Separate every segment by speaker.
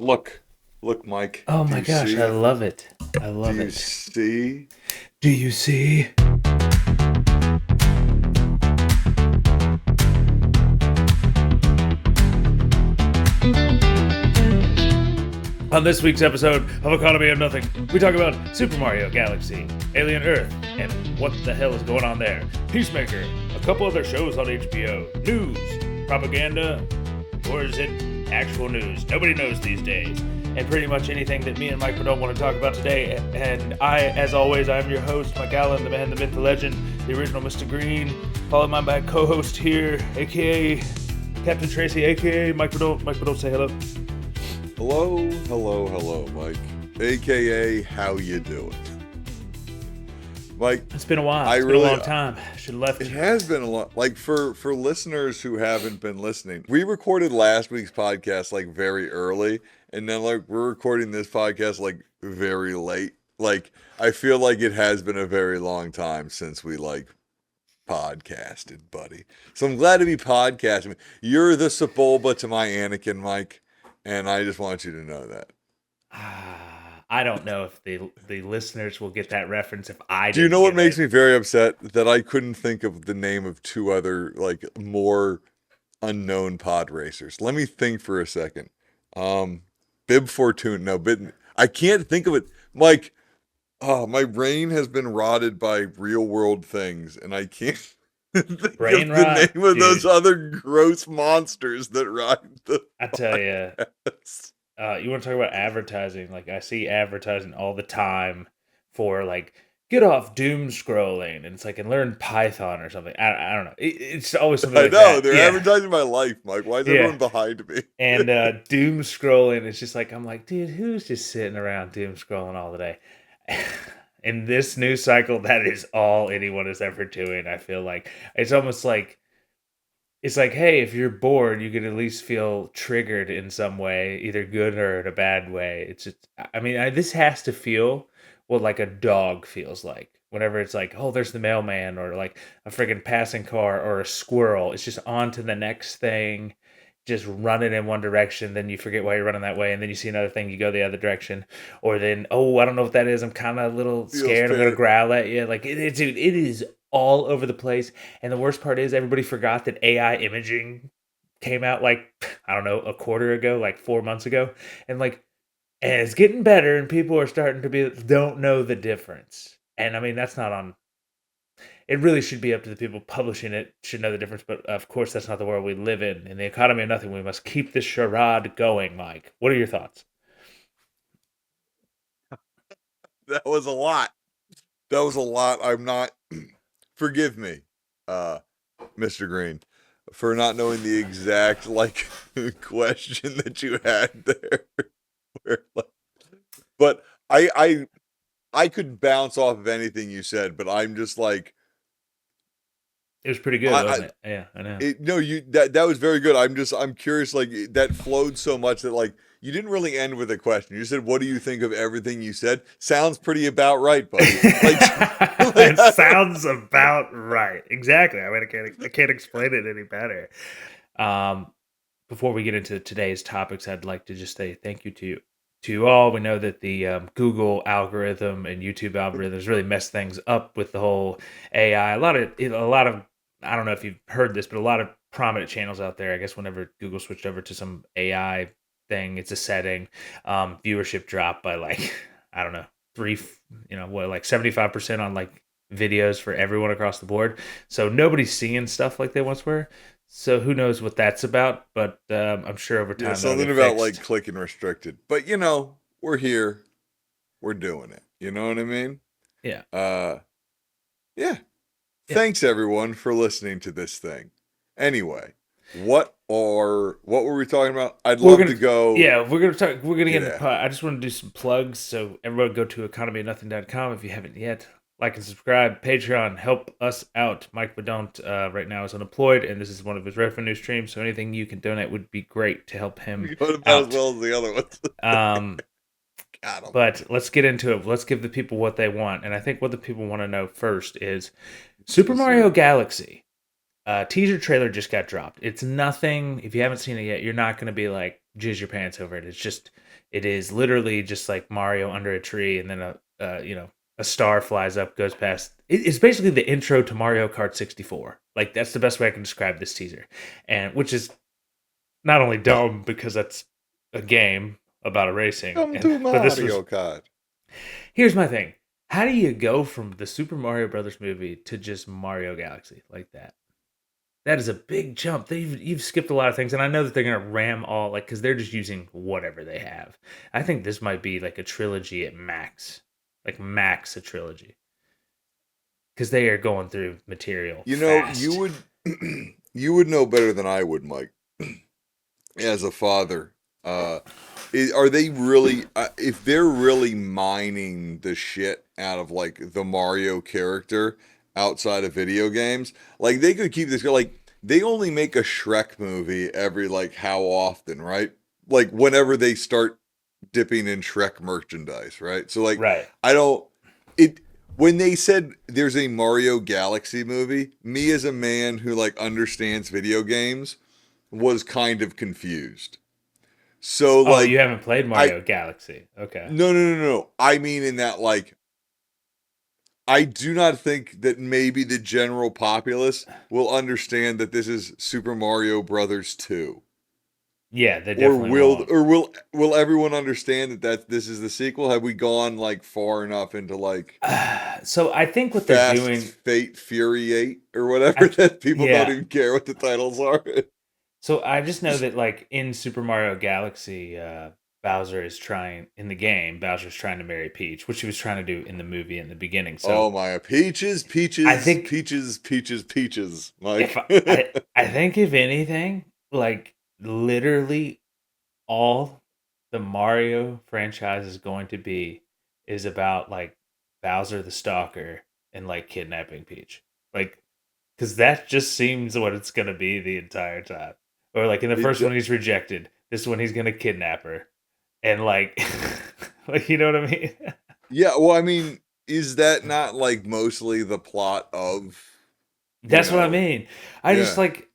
Speaker 1: Look, Mike.
Speaker 2: Oh
Speaker 1: Do
Speaker 2: my
Speaker 1: you
Speaker 2: gosh,
Speaker 1: see?
Speaker 2: I love it. I
Speaker 1: Do
Speaker 2: love
Speaker 1: you
Speaker 2: it.
Speaker 1: see?
Speaker 2: Do you see? On this week's episode of Economy of Nothing, we talk about Super Mario Galaxy, Alien Earth, and what the hell is going on there, Peacemaker, a couple other shows on HBO, news, propaganda, or is it actual news? Nobody knows these days. And pretty much anything that me and Mike don't want to talk about today. And I, as always, I'm your host, Mike Allen, the man, the myth, the legend, the original Mr. Green, followed by my co-host here, aka Captain Tracy, aka Mike Bedont. Mike Bedont, say hello.
Speaker 1: Hello, Mike. AKA, how you doing? Mike,
Speaker 2: It's been a while. It's been a long time. Should have left.
Speaker 1: It has been a lot. Like, for listeners who haven't been listening, we recorded last week's podcast, like, very early, and then, like, we're recording this podcast, like, very late. Like, I feel like it has been a very long time since we, like, podcasted, buddy. So I'm glad to be podcasting. You're the Sebulba to my Anakin, Mike, and I just want you to know that.
Speaker 2: I don't know if the listeners will get that reference if I
Speaker 1: Do you know what
Speaker 2: get
Speaker 1: makes
Speaker 2: it.
Speaker 1: me very upset? That I couldn't think of the name of two other, like, more unknown pod racers. Let me think for a second. Bib Fortune. No, I can't think of it. Mike, my brain has been rotted by real world things, and I can't think
Speaker 2: Brain
Speaker 1: of the
Speaker 2: rot,
Speaker 1: name of
Speaker 2: dude.
Speaker 1: those other gross monsters that ride the
Speaker 2: I tell you,
Speaker 1: podcast.
Speaker 2: you want to talk about advertising? Like, I see advertising all the time for, like, get off doom scrolling, and it's like, and learn Python or something. I don't know. It's always something
Speaker 1: I
Speaker 2: like
Speaker 1: know,
Speaker 2: that.
Speaker 1: they're
Speaker 2: Yeah.
Speaker 1: advertising my life, Mike. Why is
Speaker 2: Yeah.
Speaker 1: everyone behind me?
Speaker 2: And doom scrolling, it's just like, I'm like, dude, who's just sitting around doom scrolling all the day? In this news cycle, that is all anyone is ever doing. I feel like it's almost like, it's like, hey, if you're bored, you could at least feel triggered in some way, either good or in a bad way. It's just, I mean, this has to feel what like a dog feels like. Whenever it's like, oh, there's the mailman, or like a friggin' passing car, or a squirrel. It's just on to the next thing, just running in one direction. Then you forget why you're running that way, and then you see another thing, you go the other direction. Or then, oh, I don't know what that is. I'm kind of a little
Speaker 1: Feels
Speaker 2: scared. I'm
Speaker 1: fair.
Speaker 2: gonna growl at you. Like, dude, it is all over the place. And the worst part is everybody forgot that AI imaging came out, like, I don't know, a quarter ago, like 4 months ago. And like, and it's getting better, and people are starting to don't know the difference. And I mean, that's not on, it really should be up to the people publishing it, should know the difference. But of course, that's not the world we live in. In the economy of nothing, we must keep this charade going, Mike. What are your thoughts?
Speaker 1: That was a lot. I'm not. Forgive me, Mr. Green, for not knowing the exact, like, question that you had there. But I could bounce off of anything you said, but I'm just like,
Speaker 2: It was pretty good, wasn't it? Yeah, I know.
Speaker 1: that was very good. I'm curious, like, that flowed so much that, like, you didn't really end with a question. You said, "What do you think of everything you said?" Sounds pretty about right, buddy.
Speaker 2: It sounds about right. Exactly. I mean, I can't explain it any better. Before we get into today's topics, I'd like to just say thank you to you all. We know that the Google algorithm and YouTube algorithms really mess things up with the whole AI. A lot of I don't know if you've heard this, but a lot of prominent channels out there, I guess whenever Google switched over to some AI thing, it's a setting, viewership dropped by, like, I don't know, like 75% on, like, videos for everyone across the board. So nobody's seeing stuff like they once were. So who knows what that's about, but I'm sure over time
Speaker 1: something about, like, click and restricted. But we're here, we're doing it. You know what I mean?
Speaker 2: Yeah.
Speaker 1: Yeah. Thanks everyone for listening to this thing. Anyway, what were we talking about? I'd love to go.
Speaker 2: Yeah, we're gonna get into I just want to do some plugs. So everyone go to economyofnothing.com if you haven't yet. Like and subscribe. Patreon, help us out. Mike Bedont right now is unemployed, and this is one of his revenue streams. So anything you can donate would be great to help him
Speaker 1: about
Speaker 2: out.
Speaker 1: As well as the other ones.
Speaker 2: But let's get into it. Let's give the people what they want, and I think what the people want to know first is Super Mario Galaxy, Teaser trailer just got dropped. It's nothing. If you haven't seen it yet, you're not going to be like jizz your pants over it. It is literally just like Mario under a tree, and then a star flies up, goes past. It's basically the intro to Mario Kart 64. Like that's the best way I can describe this teaser, and which is not only dumb because that's a game about a racing,
Speaker 1: Come
Speaker 2: and
Speaker 1: to
Speaker 2: but this was.
Speaker 1: Mario Kart.
Speaker 2: Here's my thing: how do you go from the Super Mario Brothers movie to just Mario Galaxy like that? That is a big jump. You've skipped a lot of things, and I know that they're gonna ram all like because they're just using whatever they have. I think this might be like a trilogy at max, like max a trilogy, because they are going through material
Speaker 1: You know,
Speaker 2: fast.
Speaker 1: you would know better than I would, Mike, as a father. Are they really? If they're really mining the shit out of like the Mario character outside of video games, like they could keep this. Like they only make a Shrek movie every like how often, right? Like whenever they start dipping in Shrek merchandise, right? So like
Speaker 2: Right.
Speaker 1: I don't it when they said there's a Mario Galaxy movie, me as a man who like understands video games was kind of confused. So
Speaker 2: Oh, you
Speaker 1: like
Speaker 2: haven't played
Speaker 1: I
Speaker 2: Mario Galaxy? Okay.
Speaker 1: no. I mean in that like I do not think that maybe the general populace will understand that this is Super Mario Brothers 2.
Speaker 2: Yeah, they
Speaker 1: Or
Speaker 2: definitely won't.
Speaker 1: will everyone understand that this is the sequel? Have we gone like far enough into like
Speaker 2: So I think what they're
Speaker 1: Fast
Speaker 2: doing,
Speaker 1: Fate Fury 8 or whatever
Speaker 2: I
Speaker 1: that people don't
Speaker 2: yeah.
Speaker 1: even care what the titles are?
Speaker 2: So I just know that like in Super Mario Galaxy, Bowser is trying in the game. Bowser's trying to marry Peach, which he was trying to do in the movie in the beginning. So
Speaker 1: Oh my peaches,
Speaker 2: I
Speaker 1: peaches,
Speaker 2: think
Speaker 1: peaches, peaches, peaches,
Speaker 2: if
Speaker 1: Mike.
Speaker 2: I think if anything, like literally all the Mario franchise is going to be is about like Bowser the Stalker and like kidnapping Peach. Like because that just seems what it's gonna be the entire time. Or like in the
Speaker 1: It
Speaker 2: first
Speaker 1: ju-
Speaker 2: one he's rejected. This one he's gonna kidnap her. And like like you know what I mean?
Speaker 1: yeah, well, I mean, is that not like mostly the plot of, you
Speaker 2: That's what I
Speaker 1: know,
Speaker 2: mean. I just
Speaker 1: yeah.
Speaker 2: like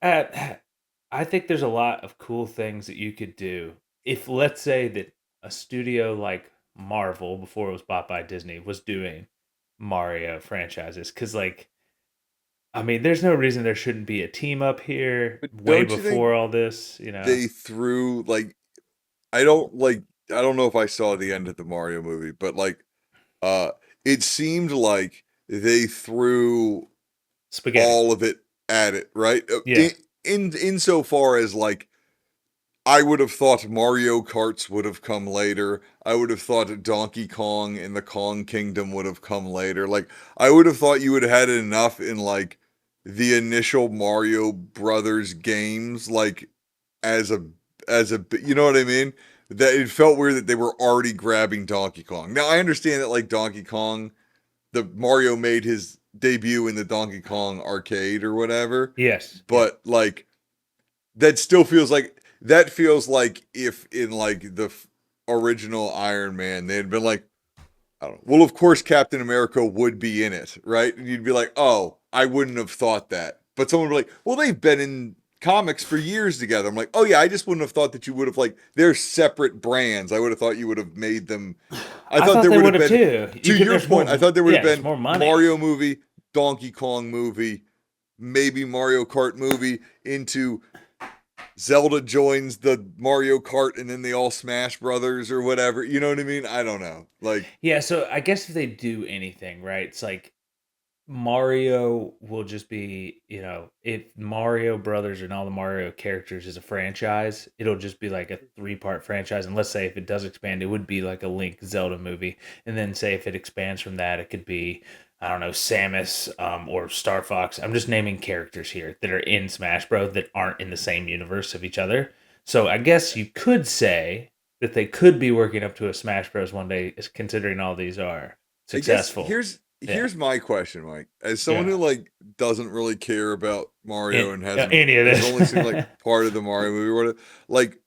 Speaker 2: I think there's a lot of cool things that you could do if let's say that a studio like Marvel before it was bought by Disney was doing Mario franchises cuz like I mean there's no reason there shouldn't be a team up here
Speaker 1: But
Speaker 2: way
Speaker 1: don't you think
Speaker 2: before all this, you know.
Speaker 1: they threw like I don't like I don't know if I saw the end of the Mario movie, but like uh it seemed like they threw
Speaker 2: Spaghetti.
Speaker 1: all of it at it, right?
Speaker 2: Yeah.
Speaker 1: In insofar as like I would have thought Mario Karts would have come later. I would have thought Donkey Kong and the Kong Kingdom would have come later. Like I would have thought you would have had enough in like the initial Mario Brothers games, like as a you know what I mean? That it felt weird that they were already grabbing Donkey Kong. Now I understand that like Donkey Kong, the Mario made his debut in the Donkey Kong arcade or whatever,
Speaker 2: Yes. Yeah.
Speaker 1: but like that still feels like that feels like if in like the original Iron Man they had been like I don't know. Well, of course Captain America would be in it, right? And you'd be like, "Oh, I wouldn't have thought that." But someone would be like, "Well, they've been in comics for years together." I'm like, "Oh yeah, I just wouldn't have thought that you would have like they're separate brands. I would have thought you would have made them I
Speaker 2: I
Speaker 1: thought
Speaker 2: thought
Speaker 1: there
Speaker 2: they
Speaker 1: would
Speaker 2: would
Speaker 1: have
Speaker 2: have
Speaker 1: been
Speaker 2: too.
Speaker 1: to
Speaker 2: You could
Speaker 1: your
Speaker 2: there's
Speaker 1: point, I
Speaker 2: more
Speaker 1: thought there would have
Speaker 2: yeah, there's
Speaker 1: been
Speaker 2: more money.
Speaker 1: Mario movie, Donkey Kong movie, maybe Mario Kart movie into Zelda joins the Mario Kart and then they all Smash Brothers or whatever. You know what I mean? I don't know. Like,
Speaker 2: Yeah, so I guess if they do anything, right? It's like Mario will just be, you know, if Mario Brothers and all the Mario characters is a franchise, it'll just be like a three-part franchise. And let's say if it does expand, it would be like a Link Zelda movie. And then say if it expands from that, it could be, I don't know, Samus or Star Fox. I'm just naming characters here that are in Smash Bros. That aren't in the same universe of each other. So I guess you could say that they could be working up to a Smash Bros. One day, considering all these are
Speaker 1: I guess
Speaker 2: successful. Yeah.
Speaker 1: here's my question, Mike. As someone
Speaker 2: Yeah.
Speaker 1: who like doesn't really care about Mario and hasn't
Speaker 2: Any of
Speaker 1: has
Speaker 2: this.
Speaker 1: only seen like part of the Mario movie or whatever, like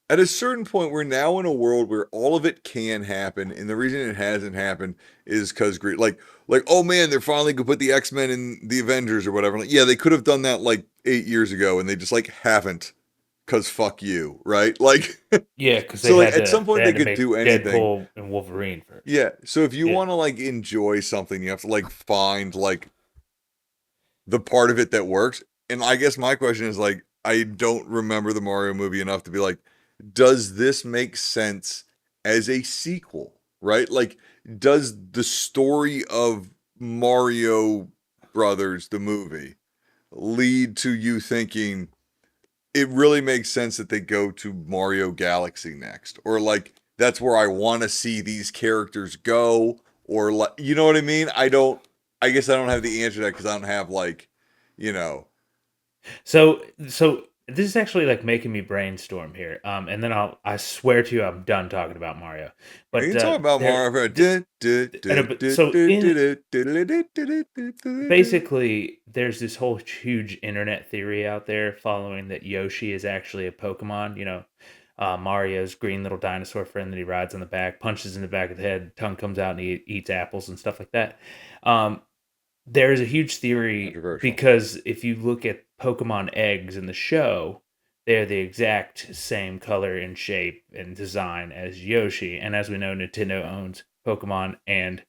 Speaker 1: at a certain point, we're now in a world where all of it can happen, and the reason it hasn't happened is because like, oh man, they're finally gonna put the X-Men in the Avengers or whatever. Like, yeah, they could have done that like 8 years ago, and they just like haven't, cause fuck you, right? Like,
Speaker 2: Yeah, because
Speaker 1: so like at some
Speaker 2: they
Speaker 1: point they
Speaker 2: had to
Speaker 1: could
Speaker 2: make
Speaker 1: do anything.
Speaker 2: Deadpool and Wolverine first.
Speaker 1: Yeah. So if you
Speaker 2: Yeah.
Speaker 1: want to like enjoy something, you have to like find like the part of it that works. And I guess my question is like, I don't remember the Mario movie enough to be like, does this make sense as a sequel? Right? Like, does the story of Mario Brothers, the movie, lead to you thinking it really makes sense that they go to Mario Galaxy next? Or like, that's where I want to see these characters go? Or like, you know what I mean? I guess I don't have the answer to that because I don't have like, you know,
Speaker 2: So this is actually like making me brainstorm here. And then I swear to you, I'm done talking about Mario.
Speaker 1: we
Speaker 2: But
Speaker 1: can talk about
Speaker 2: there,
Speaker 1: Mario.
Speaker 2: so in basically, there's this whole huge internet theory out there following that Yoshi is actually a Pokemon. Mario's green little dinosaur friend that he rides on the back, punches in the back of the head, tongue comes out, and he eats apples and stuff like that. Um, there's a huge theory
Speaker 1: Controversial.
Speaker 2: because if you look at Pokemon eggs in the show, they're the exact same color and shape and design as Yoshi. And as we know, Nintendo owns Pokemon and,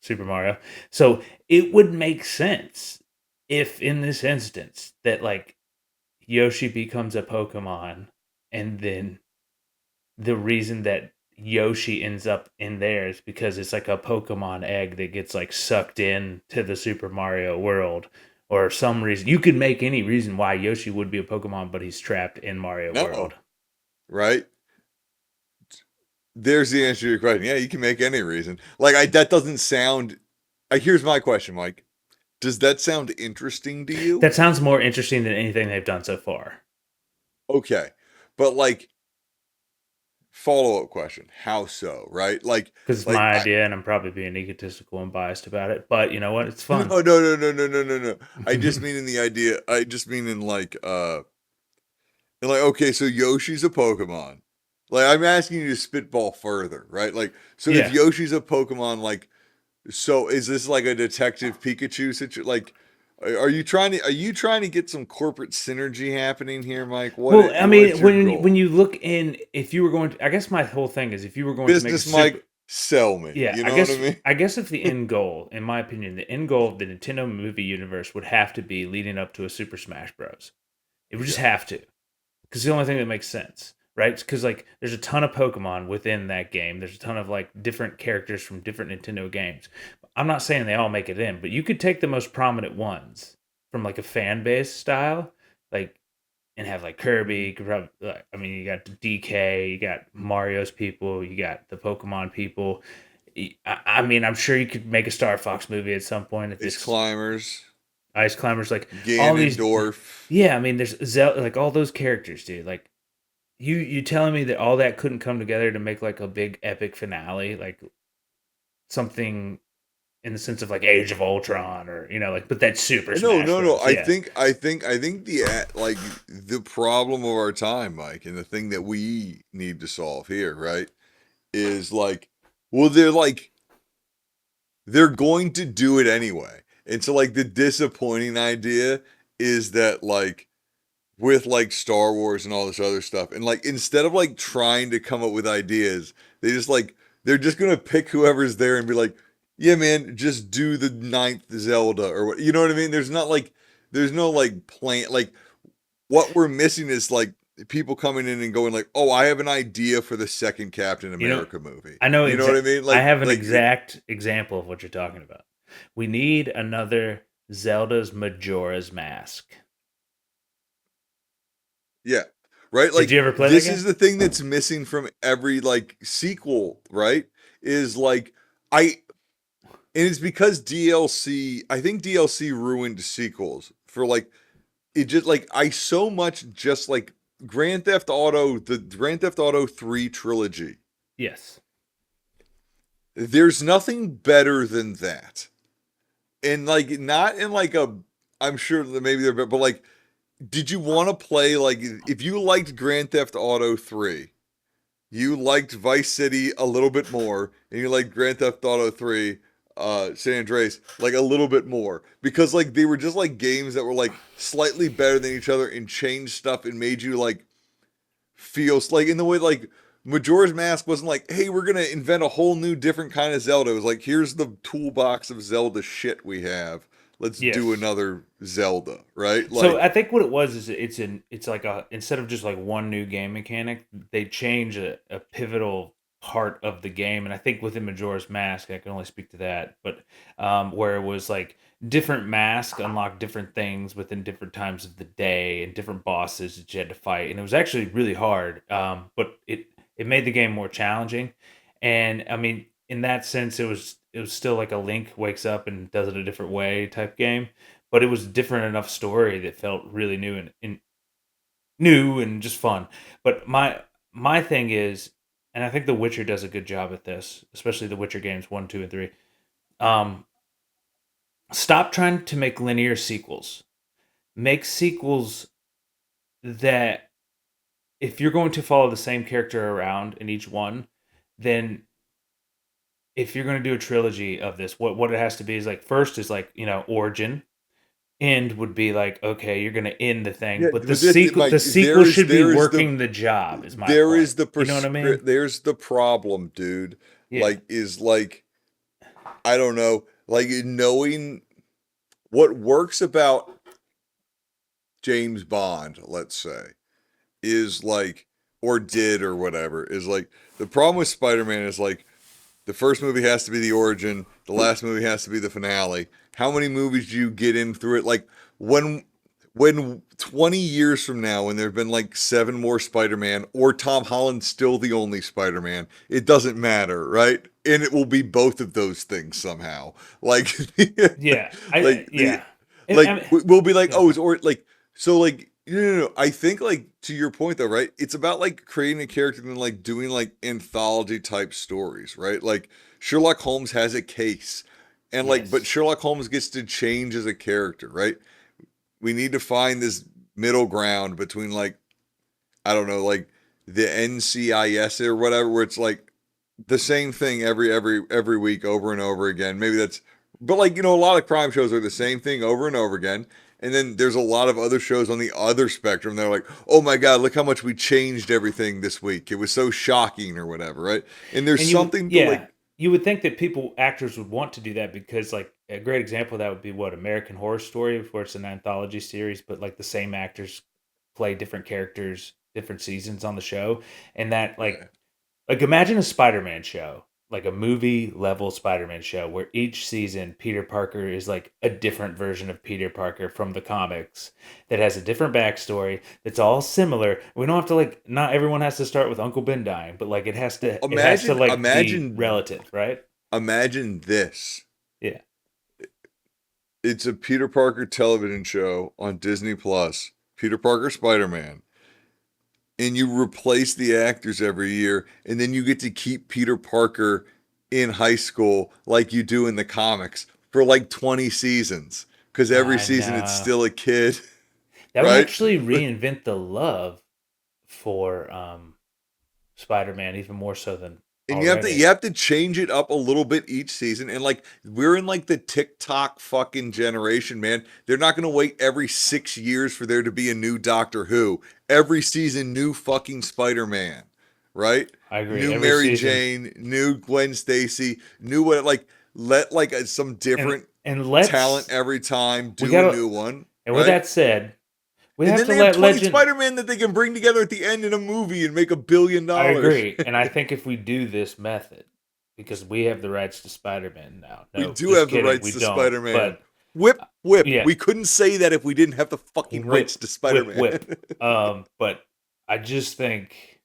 Speaker 2: Super Mario. So it would make sense if in this instance that like Yoshi becomes a Pokemon and then the reason that Yoshi ends up in there is because it's like a Pokemon egg that gets like sucked in to the Super Mario world or some reason. You could make any reason why Yoshi would be a Pokemon, but he's trapped in Mario
Speaker 1: No,
Speaker 2: world.
Speaker 1: right? There's the answer to your question. Yeah, you can make any reason. Like that doesn't sound. Here's my question, Mike. Does that sound interesting to you?
Speaker 2: That sounds more interesting than anything they've done so far.
Speaker 1: Okay, but like follow up question, how so? Right?
Speaker 2: Because it's
Speaker 1: Like
Speaker 2: my
Speaker 1: I
Speaker 2: idea and I'm probably being egotistical and biased about it. But you know what? It's
Speaker 1: no
Speaker 2: fun.
Speaker 1: no no no no no no no. I just mean in the idea. I just mean in like okay, so Yoshi's a Pokemon. Like I'm asking you to spitball further, right? Like so if
Speaker 2: Yeah.
Speaker 1: Yoshi's a Pokemon, like so is this like a Detective Pikachu situation? Like are you trying to get some corporate synergy happening here, Mike?
Speaker 2: Well, I
Speaker 1: What's
Speaker 2: mean,
Speaker 1: your
Speaker 2: when
Speaker 1: goal?
Speaker 2: you look in, if you were going to, I guess my whole thing is if you were going to make a
Speaker 1: Business
Speaker 2: super,
Speaker 1: Mike, sell me.
Speaker 2: yeah,
Speaker 1: You know what I mean?
Speaker 2: I guess if the end goal, in my opinion, the end goal of the Nintendo movie universe would have to be leading up to a Super Smash Bros. It would just
Speaker 1: Yeah.
Speaker 2: have to, because it's the only thing that makes sense, right? Because like there's a ton of Pokemon within that game. There's a ton of like different characters from different Nintendo games. I'm not saying they all make it in, but you could take the most prominent ones from like a fan base style, like and have like Kirby. You could probably, I mean, you got the DK, you got Mario's people, you got the Pokemon people. I mean, I'm sure you could make a Star Fox movie at some point if
Speaker 1: Ice
Speaker 2: it's
Speaker 1: climbers,
Speaker 2: Ice Climbers, like all these.
Speaker 1: Ganondorf.
Speaker 2: Yeah, I mean, there's like all those characters, dude. Like you telling me that all that couldn't come together to make like a big epic finale, like something in the sense of like Age of Ultron or like, but that's Super
Speaker 1: No,
Speaker 2: Smash
Speaker 1: no, no.
Speaker 2: Bros. Yeah,
Speaker 1: I think like the problem of our time, Mike, and the thing that we need to solve here, right, is like, well, they're going to do it anyway. And so like the disappointing idea is that like with like Star Wars and all this other stuff, and like instead of like trying to come up with ideas, they just like they're just gonna pick whoever's there and be like, yeah, man, just do the ninth Zelda or what, you know what I mean? There's no like plan. Like what we're missing is like people coming in and going like, oh, I have an idea for the second Captain
Speaker 2: you know,
Speaker 1: America movie.
Speaker 2: I know
Speaker 1: You know what I mean?
Speaker 2: I
Speaker 1: Like
Speaker 2: have an
Speaker 1: like
Speaker 2: exact example of what you're talking about. We need another Zelda's Majora's Mask.
Speaker 1: Yeah. Right?
Speaker 2: Did
Speaker 1: Like
Speaker 2: you ever play that
Speaker 1: this
Speaker 2: game?
Speaker 1: is the thing that's missing from every like sequel, right? Is like I and it's because DLC, I think DLC ruined sequels for like it just like I so much just like the Grand Theft Auto 3 trilogy.
Speaker 2: Yes.
Speaker 1: There's nothing better than that. And like not in like a I'm sure that maybe they're but like did you want to play like if you liked Grand Theft Auto 3, you liked Vice City a little bit more, and you liked Grand Theft Auto 3, San Andreas, like a little bit more. Because like they were just like games that were like slightly better than each other and changed stuff and made you like feel like in the way like Majora's Mask wasn't like, hey, we're gonna invent a whole new different kind of Zelda. It was like, here's the toolbox of Zelda shit we have. Let's do
Speaker 2: Yes.
Speaker 1: another Zelda, right?
Speaker 2: So
Speaker 1: Like,
Speaker 2: I think what it was is it's like a instead of just like one new game mechanic, they change a pivotal part of the game. And I think within Majora's Mask, I can only speak to that, but where it was like different masks unlock different things within different times of the day and different bosses that you had to fight, and it was actually really hard. But it made the game more challenging, and I mean in that sense, it was still like a Link wakes up and does it a different way type game, but it was different enough story that felt really and new and just fun. But my thing is, and I think The Witcher does a good job at this, especially The Witcher games 1, 2, and 3. Um, Stop trying to make linear sequels. Make sequels that if you're going to follow the same character around in each one, then if you're going to do a trilogy of this, what it has to be is like first is like, origin, end would be like, okay, you're gonna end the thing,
Speaker 1: yeah,
Speaker 2: but the
Speaker 1: but this,
Speaker 2: sequel
Speaker 1: Mike,
Speaker 2: the sequel
Speaker 1: there is
Speaker 2: should be
Speaker 1: there is the
Speaker 2: working the job, is my
Speaker 1: there
Speaker 2: point.
Speaker 1: is the
Speaker 2: You know what I mean?
Speaker 1: there's the problem, dude.
Speaker 2: Yeah.
Speaker 1: Like, is like I don't know, like knowing what works about James Bond, let's say, is like, or did or whatever, is like the problem with Spider-Man is like the first movie has to be the origin, the last movie has to be the finale. How many movies do you get in through it? Like when when 20 years from now, when there have been like seven more Spider-Man, or Tom Holland's still the only Spider-Man, it doesn't matter, right? And it will be both of those things somehow. Like,
Speaker 2: Yeah.
Speaker 1: like the
Speaker 2: Yeah. I mean,
Speaker 1: we'll be like,
Speaker 2: yeah.
Speaker 1: oh, it's or like so like no. I think like to your point though, right? It's about like creating a character and then like doing like anthology type stories, right? Like Sherlock Holmes has a case, and like but
Speaker 2: Yes.
Speaker 1: Sherlock Holmes gets to change as a character, right? We need to find this middle ground between like I don't know, like the NCIS or whatever, where it's like the same thing every week over and over again. Maybe that's, but like a lot of crime shows are the same thing over and over again. And then there's a lot of other shows on the other spectrum that are like, oh my god, look how much we changed everything this week. It was so shocking or whatever, right? And there's
Speaker 2: And
Speaker 1: something to
Speaker 2: yeah,
Speaker 1: like,
Speaker 2: you would think that actors would want to do that because, like, a great example of that would be what American Horror Story, where it's an anthology series, but like the same actors play different characters, different seasons on the show, and that
Speaker 1: yeah.
Speaker 2: like imagine a Spider-Man show, like a movie level Spider-Man show where each season Peter Parker is like a different version of Peter Parker from the comics that has a different backstory that's all similar. We don't have to like not everyone has to start with Uncle Ben dying, but like it has to
Speaker 1: Imagine,
Speaker 2: like be relative, right?
Speaker 1: imagine this.
Speaker 2: Yeah.
Speaker 1: It's a Peter Parker television show on Disney Plus. Peter Parker Spider-Man, and you replace the actors every year, and then you get to keep Peter Parker in high school like you do in the comics for like 20 seasons because every
Speaker 2: I
Speaker 1: season it's
Speaker 2: know.
Speaker 1: still a kid,
Speaker 2: That would
Speaker 1: right?
Speaker 2: actually reinvent the love for Spider-Man even more so than
Speaker 1: And
Speaker 2: already.
Speaker 1: you have to change it up a little bit each season. And like we're in like the TikTok fucking generation, man. They're not gonna wait every 6 years for there to be a new Doctor Who. Every season, new fucking Spider-Man, right?
Speaker 2: I agree.
Speaker 1: New
Speaker 2: Every
Speaker 1: Mary
Speaker 2: season.
Speaker 1: Jane, new Gwen Stacy, new what like let like some
Speaker 2: And
Speaker 1: different
Speaker 2: and
Speaker 1: talent
Speaker 2: let's
Speaker 1: every time
Speaker 2: we
Speaker 1: do a
Speaker 2: gotta
Speaker 1: new one,
Speaker 2: and with
Speaker 1: right?
Speaker 2: that said, we
Speaker 1: And
Speaker 2: have
Speaker 1: then
Speaker 2: to
Speaker 1: they have
Speaker 2: let
Speaker 1: 20
Speaker 2: legend.
Speaker 1: Spider-Man that they can bring together at the end in a movie and make $1 billion.
Speaker 2: I agree, and I think if we do this method, because we have the rights to Spider-Man now.
Speaker 1: We
Speaker 2: No,
Speaker 1: do
Speaker 2: just
Speaker 1: have the
Speaker 2: kidding,
Speaker 1: rights
Speaker 2: we
Speaker 1: to
Speaker 2: don't.
Speaker 1: Spider-Man.
Speaker 2: But
Speaker 1: Whip, whip.
Speaker 2: yeah,
Speaker 1: We couldn't say that if we didn't have the fucking rights
Speaker 2: whip,
Speaker 1: to
Speaker 2: whip,
Speaker 1: Spider-Man.
Speaker 2: whip. But I just think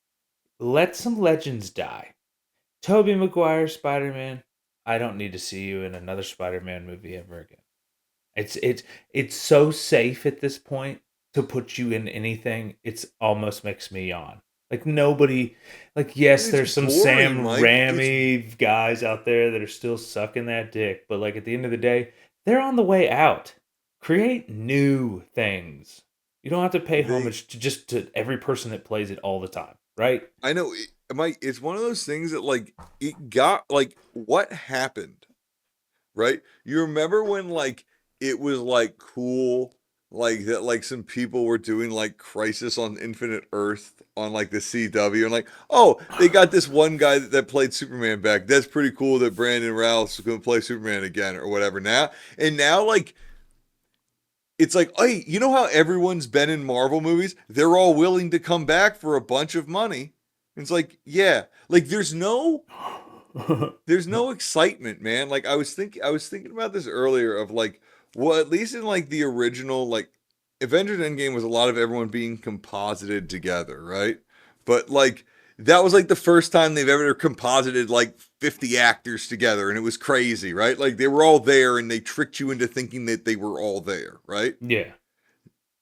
Speaker 2: let some legends die. Tobey Maguire Spider-Man. I don't need to see you in another Spider-Man movie ever again. It's so safe at this point to put you in anything. It's almost makes me yawn. Like nobody, like yes,
Speaker 1: It's
Speaker 2: there's some
Speaker 1: boring,
Speaker 2: Sam
Speaker 1: Mike. It's
Speaker 2: Raimi guys out there that are still sucking that dick, but like at the end of the day, they're on the way out. Create new things. You don't have to pay
Speaker 1: they
Speaker 2: homage to every person that plays it all the time, right?
Speaker 1: I know it's one of those things that like it got like what happened, right? You remember when like it was like cool like that like some people were doing like Crisis on Infinite Earth on like the CW and like, oh, they got this one guy that played Superman back. That's pretty cool that Brandon Routh's going to play Superman again or whatever. Now like it's like, hey, you know how everyone's been in Marvel movies? They're all willing to come back for a bunch of money. It's like, yeah, like there's no excitement, man. Like I was thinking about this earlier of like, well, at least in like the original, like Avengers Endgame was a lot of everyone being composited together, right? But like that was like the first time they've ever composited like 50 actors together and it was crazy, right? Like they were all there and they tricked you into thinking that they were all there, right?
Speaker 2: Yeah.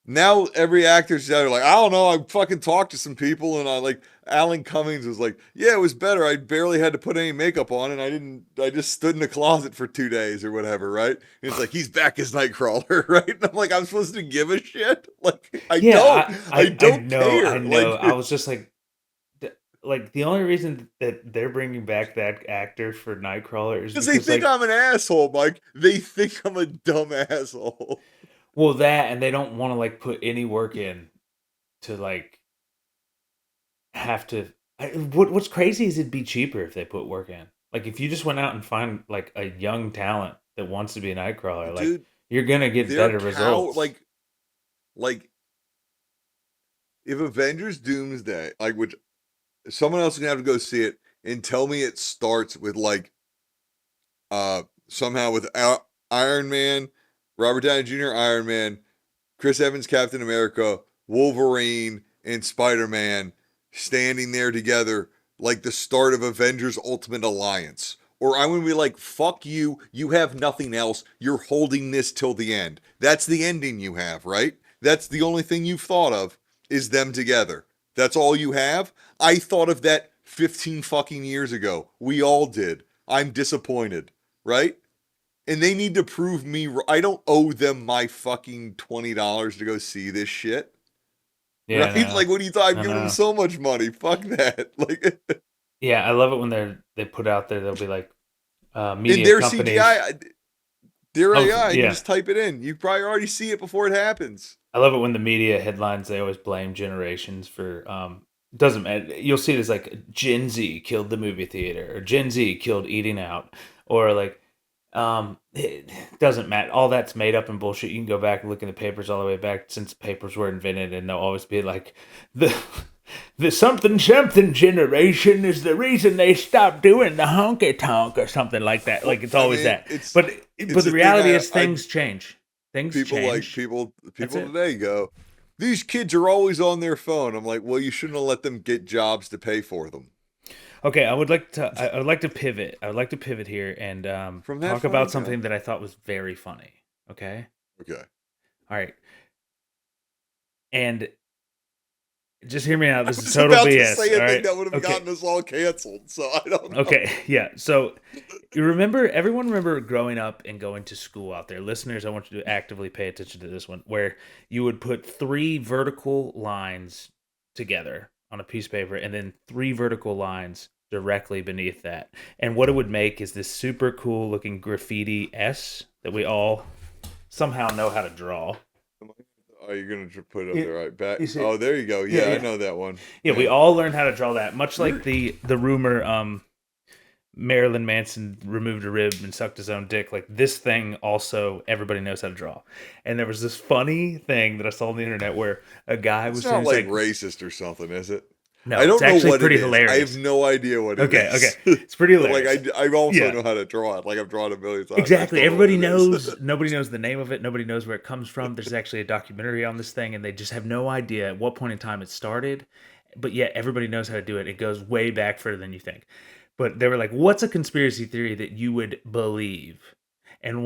Speaker 1: Now every actor's out like, I don't know, I fucking talked to some people and I like Alan Cummings was like, yeah, it was better. I barely had to put any makeup on and I just stood in the closet for 2 days or whatever, right? And it's like he's back as Nightcrawler, right? And I'm like, I'm supposed to give a shit? Like
Speaker 2: Yeah,
Speaker 1: I
Speaker 2: I
Speaker 1: don't
Speaker 2: know, I
Speaker 1: care.
Speaker 2: know.
Speaker 1: Like
Speaker 2: I was just like the only reason that they're bringing back that actor for Nightcrawler is
Speaker 1: because they
Speaker 2: because
Speaker 1: think
Speaker 2: like,
Speaker 1: I'm an asshole, Mike. They think I'm a dumb asshole.
Speaker 2: well, that and they don't want to like put any work in to like have to. What's crazy is it'd be cheaper if they put work in. Like if you just went out and find like a young talent that wants to be a Nightcrawler, like
Speaker 1: Dude,
Speaker 2: you're gonna get
Speaker 1: they're
Speaker 2: better
Speaker 1: cow
Speaker 2: results.
Speaker 1: like if Avengers Doomsday, like which someone else is gonna have to go see it and tell me it starts with like somehow with Iron Man, Robert Downey Jr. Iron Man, Chris Evans Captain America, Wolverine, and Spider Man standing there together like the start of Avengers Ultimate Alliance. Or I'm gonna be like, fuck you, you have nothing else. You're holding this till the end. That's the ending you have, right? That's the only thing you've thought of is them together. That's all you have? I thought of that 15 fucking years ago. We all did. I'm disappointed, right? And they need to prove me. I don't owe them my fucking $20 to go see this shit,
Speaker 2: Yeah, I
Speaker 1: right?
Speaker 2: know.
Speaker 1: Like, what do you thought? I've
Speaker 2: I
Speaker 1: given them
Speaker 2: know.
Speaker 1: so much money. Fuck that. Like,
Speaker 2: Yeah, I love it when they put out there. They'll be like
Speaker 1: in
Speaker 2: media
Speaker 1: their
Speaker 2: companies.
Speaker 1: CGI, their
Speaker 2: Oh
Speaker 1: AI, you can
Speaker 2: yeah,
Speaker 1: just type it in. You probably already see it before it happens.
Speaker 2: I love it when the media headlines they always blame generations for doesn't matter. You'll see it as like Gen Z killed the movie theater or Gen Z killed eating out or like it doesn't matter. All that's made up and bullshit. You can go back and look in the papers all the way back since papers were invented and they'll always be like the the something something generation is the reason they stopped doing the honky tonk or something like that.
Speaker 1: Well,
Speaker 2: Like it's
Speaker 1: I
Speaker 2: always
Speaker 1: mean,
Speaker 2: that. But
Speaker 1: it's
Speaker 2: the
Speaker 1: a thing.
Speaker 2: reality is
Speaker 1: I
Speaker 2: things change. Things
Speaker 1: people like
Speaker 2: change.
Speaker 1: people
Speaker 2: That's
Speaker 1: people
Speaker 2: it.
Speaker 1: today go. These kids are always on their phone. I'm like, well, you shouldn't have let them get jobs to pay for them.
Speaker 2: Okay, I would like to pivot. I would like to pivot here and
Speaker 1: From that
Speaker 2: talk
Speaker 1: funny
Speaker 2: about
Speaker 1: guy.
Speaker 2: something that I thought was very funny. Okay?
Speaker 1: Okay.
Speaker 2: All right. And just hear me out.
Speaker 1: I
Speaker 2: This is
Speaker 1: was
Speaker 2: total
Speaker 1: about to
Speaker 2: BS.
Speaker 1: say
Speaker 2: All
Speaker 1: a thing
Speaker 2: right.
Speaker 1: that would have
Speaker 2: Okay.
Speaker 1: gotten us all canceled, so I don't know.
Speaker 2: Okay. Yeah. So you remember, everyone remember growing up and going to school out there. Listeners, I want you to actively pay attention to this one, where you would put three vertical lines together on a piece of paper and then three vertical lines directly beneath that. And what it would make is this super cool looking graffiti S that we all somehow know how to draw.
Speaker 1: Oh, you're gonna put it up
Speaker 2: It,
Speaker 1: there, right? Back.
Speaker 2: you see,
Speaker 1: Oh, there you go.
Speaker 2: yeah,
Speaker 1: Yeah, I
Speaker 2: yeah.
Speaker 1: know that one.
Speaker 2: Yeah, we
Speaker 1: Yeah.
Speaker 2: all learned how to draw that. Much like
Speaker 1: You're
Speaker 2: the rumor Marilyn Manson removed a rib and sucked his own dick. Like this thing also everybody knows how to draw. And there was this funny thing that I saw on the internet where a guy
Speaker 1: It's
Speaker 2: was saying
Speaker 1: not
Speaker 2: he's
Speaker 1: like
Speaker 2: like,
Speaker 1: racist or something, is it? I
Speaker 2: no, it's
Speaker 1: don't know
Speaker 2: actually
Speaker 1: what it
Speaker 2: pretty
Speaker 1: is. I have
Speaker 2: hilarious.
Speaker 1: no idea what it
Speaker 2: Okay, okay.
Speaker 1: is.
Speaker 2: It's pretty
Speaker 1: But like
Speaker 2: hilarious.
Speaker 1: I also
Speaker 2: Yeah.
Speaker 1: know how to draw it. Like I've drawn a million times. I
Speaker 2: Exactly.
Speaker 1: still know what
Speaker 2: Everybody
Speaker 1: it is.
Speaker 2: knows. Nobody knows the name of it. Nobody knows where it comes from. There's actually a documentary on this thing, and they just have no idea at what point in time it started. But yet, everybody knows how to do it. It goes way back further than you think. But they were like, "What's a conspiracy theory that you would believe?" And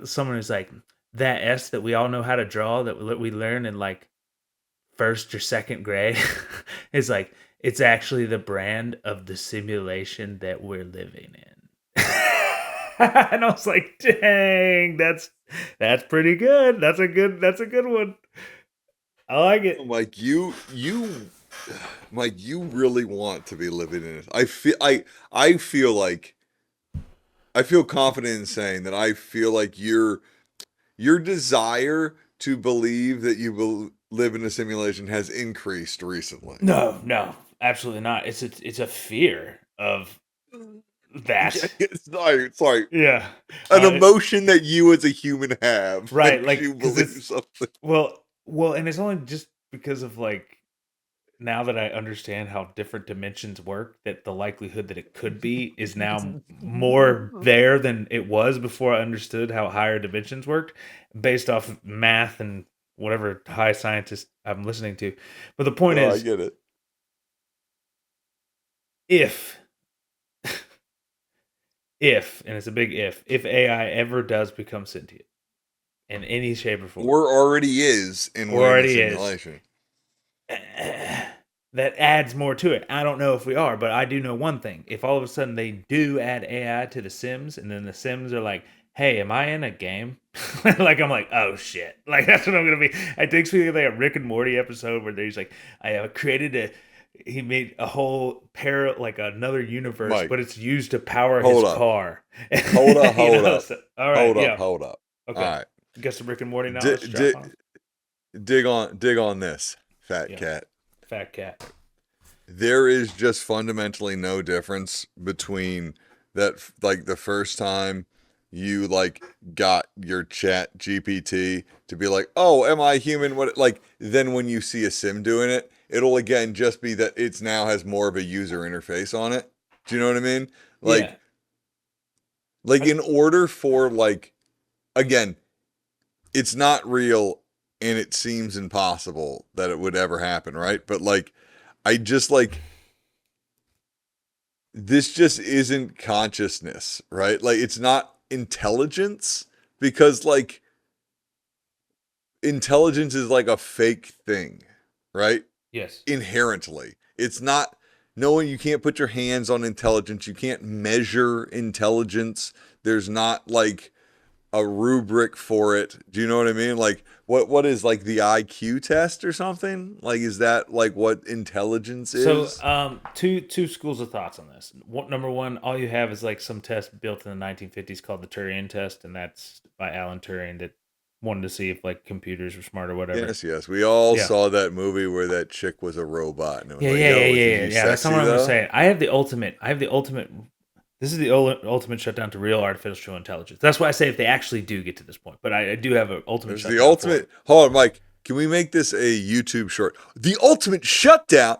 Speaker 2: someone is like, "That S that we all know how to draw that we learn in like first or second grade is like it's actually the brand of the simulation that we're living in." And I was like, "Dang, that's pretty good. That's a good one." I like it.
Speaker 1: Mike, Mike, you really want to be living in it. I feel like I feel confident in saying that I feel like your desire to believe that you will live in a simulation has increased recently.
Speaker 2: No, no, absolutely not. It's a fear of
Speaker 1: Yeah,
Speaker 2: that.
Speaker 1: sorry.
Speaker 2: Yeah.
Speaker 1: An
Speaker 2: Uh,
Speaker 1: emotion that you as a human have
Speaker 2: right,
Speaker 1: makes
Speaker 2: like
Speaker 1: you
Speaker 2: because
Speaker 1: believe
Speaker 2: it's
Speaker 1: something.
Speaker 2: well, and it's only just because of like now that I understand how different dimensions work, that the likelihood that it could be is now more there than it was before I understood how higher dimensions worked, based off of math and whatever high scientist I'm listening to. But the point
Speaker 1: No, I
Speaker 2: is,
Speaker 1: get it.
Speaker 2: if if, and it's a big if AI ever does become sentient in any shape or form,
Speaker 1: Or already is, and
Speaker 2: or
Speaker 1: we're in a
Speaker 2: already is,
Speaker 1: simulation.
Speaker 2: that adds more to it. I don't know if we are, but I do know one thing. If all of a sudden they do add AI to the Sims, and then the Sims are like, "Hey, am I in a game?" Like I'm like, "Oh shit!" Like that's what I'm gonna be. It takes me like a Rick and Morty episode where there's like, I have created a. He made a whole like another universe,
Speaker 1: Mike,
Speaker 2: but it's used to power his
Speaker 1: hold up.
Speaker 2: car.
Speaker 1: Hold up,
Speaker 2: You
Speaker 1: hold
Speaker 2: know.
Speaker 1: up.
Speaker 2: So, all right.
Speaker 1: Hold up,
Speaker 2: Yeah.
Speaker 1: hold up. All
Speaker 2: Okay.
Speaker 1: right.
Speaker 2: Got some Rick and Morty
Speaker 1: Di-
Speaker 2: knowledge to drop
Speaker 1: di-
Speaker 2: on us?
Speaker 1: dig on this, fat
Speaker 2: Yeah.
Speaker 1: cat.
Speaker 2: Fat cat.
Speaker 1: There is just fundamentally no difference between that, like the first time you like got your chat GPT to be like, oh, am I human? What, like, then when you see a sim doing it, it'll again just be that it's now has more of a user interface on it. Do you know what I mean?
Speaker 2: Yeah.
Speaker 1: Like in order for like, again, it's not real and it seems impossible that it would ever happen, right? But like, I just like, this just isn't consciousness, right? Like it's not intelligence because like intelligence is like a fake thing, right?
Speaker 2: Yes.
Speaker 1: Inherently. It's not knowing you can't put your hands on intelligence, you can't measure intelligence. There's not like a rubric for it. Do you know what I mean? Like what is like the IQ test or something? Like is that like what intelligence
Speaker 2: So,
Speaker 1: is?
Speaker 2: two schools of thoughts on this. Number one, all you have is like some test built in the 1950s called the Turing test, and that's by Alan Turing that wanted to see if like computers were smart or whatever.
Speaker 1: Yes, yes. We all
Speaker 2: Yeah,
Speaker 1: saw that movie where that chick was a robot and it was
Speaker 2: yeah,
Speaker 1: like,
Speaker 2: yeah, yeah,
Speaker 1: yo,
Speaker 2: yeah,
Speaker 1: is
Speaker 2: yeah.
Speaker 1: you
Speaker 2: Yeah, that's not what
Speaker 1: sexy
Speaker 2: I'm gonna
Speaker 1: though?
Speaker 2: say. I have the ultimate. I have the ultimate. This is the ultimate shutdown to real artificial intelligence. That's why I say if they actually do get to this point. But I do have an ultimate
Speaker 1: It's the
Speaker 2: shutdown for it.
Speaker 1: ultimate. Hold on, Mike. Can we make this a YouTube short? The ultimate shutdown.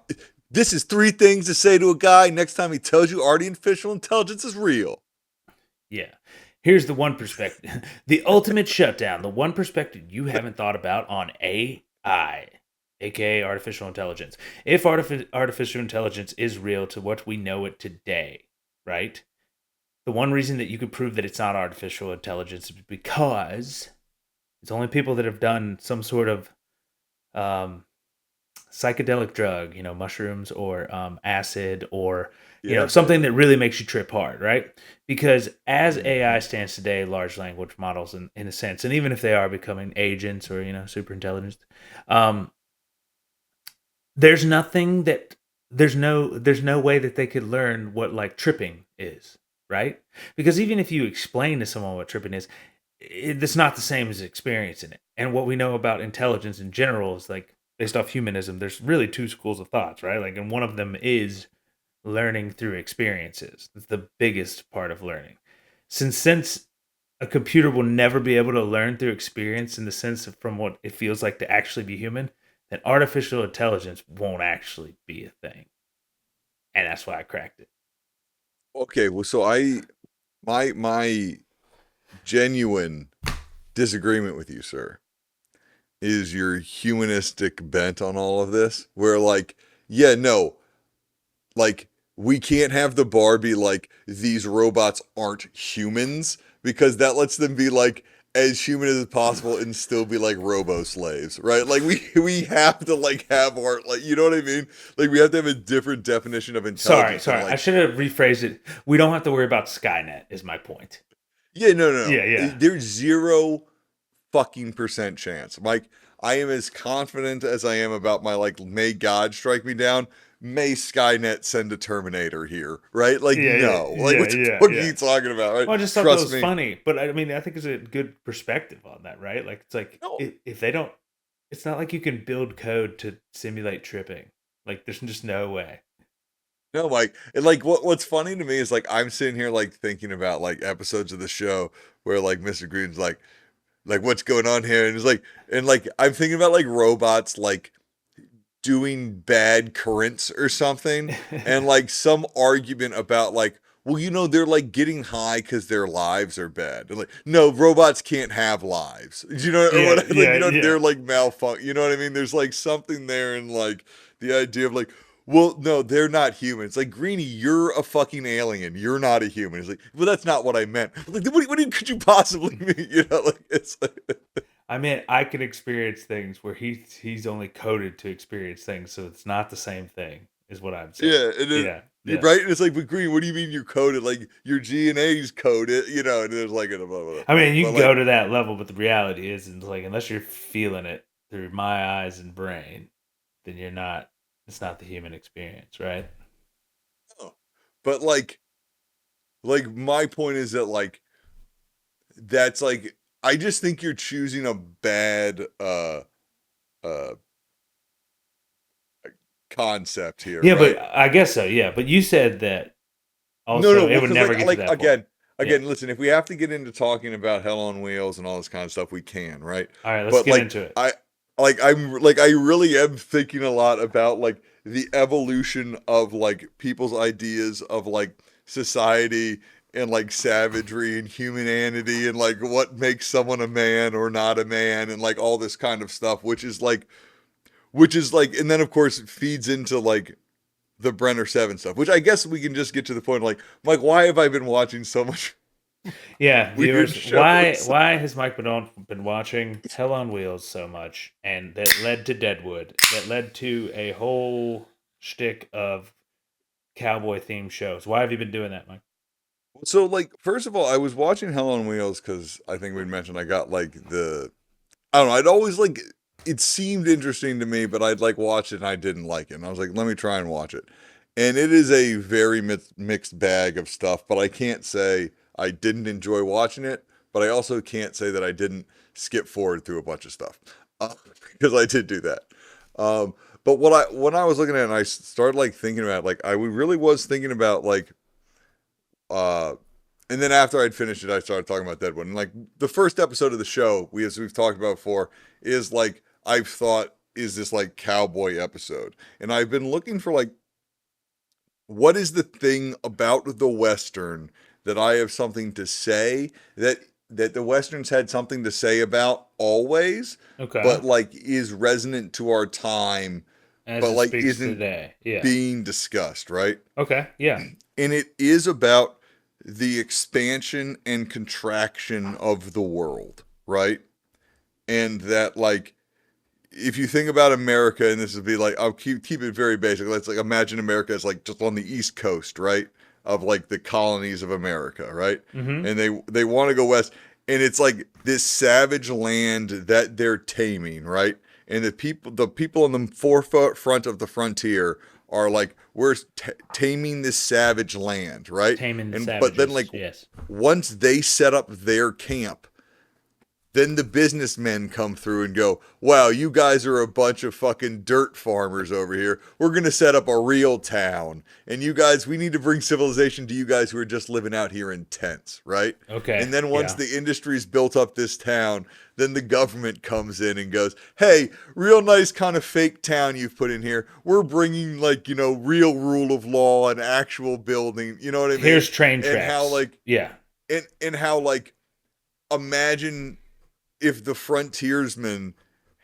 Speaker 1: This is three things to say to a guy next time he tells you artificial intelligence is real.
Speaker 2: Yeah. Here's the one perspective. The ultimate shutdown, the one perspective you haven't thought about on AI, aka artificial intelligence. If artificial intelligence is real to what we know it today, right? The one reason that you could prove that it's not artificial intelligence is because it's only people that have done some sort of um, psychedelic drug, mushrooms or acid or
Speaker 1: Yeah,
Speaker 2: something
Speaker 1: baby.
Speaker 2: that really makes you trip hard, right? Because as AI
Speaker 1: Mm-hmm.
Speaker 2: stands today, large language models, in a sense, and even if they are becoming agents or super intelligent, um, there's nothing that there's no way that they could learn what like tripping is, right? Because even if you explain to someone what tripping is, it's not the same as experiencing it. And what we know about intelligence in general is like based off humanism. There's really two schools of thoughts, right? Like, and one of them is learning through experiences. It's the biggest part of learning. Since a computer will never be able to learn through experience in the sense of from what it feels like to actually be human, then artificial intelligence won't actually be a thing. And that's why I cracked it.
Speaker 1: Okay, well, so my genuine disagreement with you, sir, is your humanistic bent on all of this. Where like, yeah, no, like we can't have the bar be like these robots aren't humans because that lets them be like as human as possible and still be like robo slaves, right? Like we have to like have our like you know what I mean? Like we have to have a different definition of
Speaker 2: Sorry,
Speaker 1: intelligence and
Speaker 2: sorry. I
Speaker 1: like
Speaker 2: should have rephrased it. We don't have to worry about Skynet, is my point.
Speaker 1: yeah, no, no,
Speaker 2: Yeah,
Speaker 1: no.
Speaker 2: yeah.
Speaker 1: There's zero fucking percent chance. Mike, I am as confident as I am about my like, may God strike me down. May Skynet send a Terminator here, right? Like,
Speaker 2: Yeah, yeah,
Speaker 1: no, like,
Speaker 2: yeah,
Speaker 1: what the
Speaker 2: yeah,
Speaker 1: fuck are
Speaker 2: yeah.
Speaker 1: you talking about, right?
Speaker 2: Well, I just thought that
Speaker 1: Trust
Speaker 2: was
Speaker 1: me.
Speaker 2: funny, but I mean, I think it's a good perspective on that, right? Like, it's like
Speaker 1: No,
Speaker 2: if they don't, it's not like you can build code to simulate tripping. Like, there's just no way.
Speaker 1: no, like, and like, what's funny to me is like, I'm sitting here like thinking about like episodes of the show where like Mr. Green's like what's going on here, and it's like, and like I'm thinking about like robots like doing bad currents or something, and like some argument about like, well, they're like getting high because their lives are bad. And like, no, robots can't have lives. Or
Speaker 2: Yeah,
Speaker 1: what? Like,
Speaker 2: yeah, yeah.
Speaker 1: they're like malfunction. You know what I mean? There's like something there in like the idea of like, well, no, they're not humans. Like, Greenie, you're a fucking alien. You're not a human. He's like, well, that's not what I meant. Like, what could you possibly mean? Like it's like,
Speaker 2: I mean, I can experience things where he's only coded to experience things, so it's not the same thing, is what I'm saying.
Speaker 1: yeah, and
Speaker 2: Yeah,
Speaker 1: it,
Speaker 2: yeah.
Speaker 1: right. And it's like, but Green, what do you mean you're coded? Like your GNA's coded, and there's like a blah, blah, blah.
Speaker 2: I mean, you
Speaker 1: But
Speaker 2: can
Speaker 1: like,
Speaker 2: go to that level, but the reality is, like, unless you're feeling it through my eyes and brain, then you're not. It's not the human experience, right?
Speaker 1: no. But like my point is that like that's like I just think you're choosing a bad uh concept here,
Speaker 2: Yeah, but
Speaker 1: right?
Speaker 2: I guess so. Yeah, but you said that
Speaker 1: No,
Speaker 2: also
Speaker 1: no,
Speaker 2: it
Speaker 1: well,
Speaker 2: would
Speaker 1: because
Speaker 2: never get to
Speaker 1: like
Speaker 2: that point.
Speaker 1: again,
Speaker 2: Yeah.
Speaker 1: listen, if we have to get into talking about Hell on Wheels and all this kind of stuff, we can, right?
Speaker 2: All right, let's
Speaker 1: But
Speaker 2: get
Speaker 1: like
Speaker 2: into it.
Speaker 1: I really am thinking a lot about like the evolution of like people's ideas of like society and like savagery and humanity and like what makes someone a man or not a man and like all this kind of stuff, which is like, and then of course it feeds into like the Brenner 7 stuff, which I guess we can just get to the point like, Mike, why have I been watching so much
Speaker 2: Yeah,
Speaker 1: weird
Speaker 2: viewers, why
Speaker 1: shows?
Speaker 2: why has Mike Badone been watching Hell on Wheels so much, and that led to Deadwood, that led to a whole shtick of cowboy themed shows? Why have you been doing that, Mike?
Speaker 1: So, like, first of all, I was watching Hell on Wheels because I think we mentioned I got like I don't know, I'd always like it seemed interesting to me, but I'd like watch it and I didn't like it. And I was like, let me try and watch it. And it is a very mixed bag of stuff, but I can't say I didn't enjoy watching it, but I also can't say that I didn't skip forward through a bunch of stuff uh, because I did do that. Um, but when I was looking at it and I started like thinking about it, like I really was thinking about like uh and then after I'd finished it, I started talking about Deadwood. And like the first episode of the show, as we've talked about before, is like I've thought is this like cowboy episode. And I've been looking for like what is the thing about the Western that I have something to say that the Westerns had something to say about always,
Speaker 2: Okay,
Speaker 1: but like is resonant to our time,
Speaker 2: as
Speaker 1: but
Speaker 2: it
Speaker 1: like
Speaker 2: speaks
Speaker 1: isn't
Speaker 2: today. Yeah.
Speaker 1: being discussed, right?
Speaker 2: Okay. Yeah.
Speaker 1: And it is about the expansion and contraction of the world, right? And that like if you think about America, and this would be like I'll keep it very basic. Let's like imagine America as like just on the East Coast, right? Of like the colonies of America, right?
Speaker 2: Mm-hmm.
Speaker 1: And they want to go west, and it's like this savage land that they're taming, right? And the people on the forefront of the frontier are like we're taming this savage land, right?
Speaker 2: Taming the
Speaker 1: And but then like
Speaker 2: Savages. Yes.
Speaker 1: once they set up their camp, then the businessmen come through and go, wow, you guys are a bunch of fucking dirt farmers over here. We're going to set up a real town. And you guys, we need to bring civilization to you guys who are just living out here in tents, right?
Speaker 2: Okay.
Speaker 1: And then once
Speaker 2: Yeah.
Speaker 1: the industry's built up this town, then the government comes in and goes, hey, real nice kind of fake town you've put in here. We're bringing like, real rule of law and actual building. You know what I mean?
Speaker 2: Here's train
Speaker 1: And how
Speaker 2: tracks.
Speaker 1: like,
Speaker 2: Yeah.
Speaker 1: and how like, imagine if the frontiersmen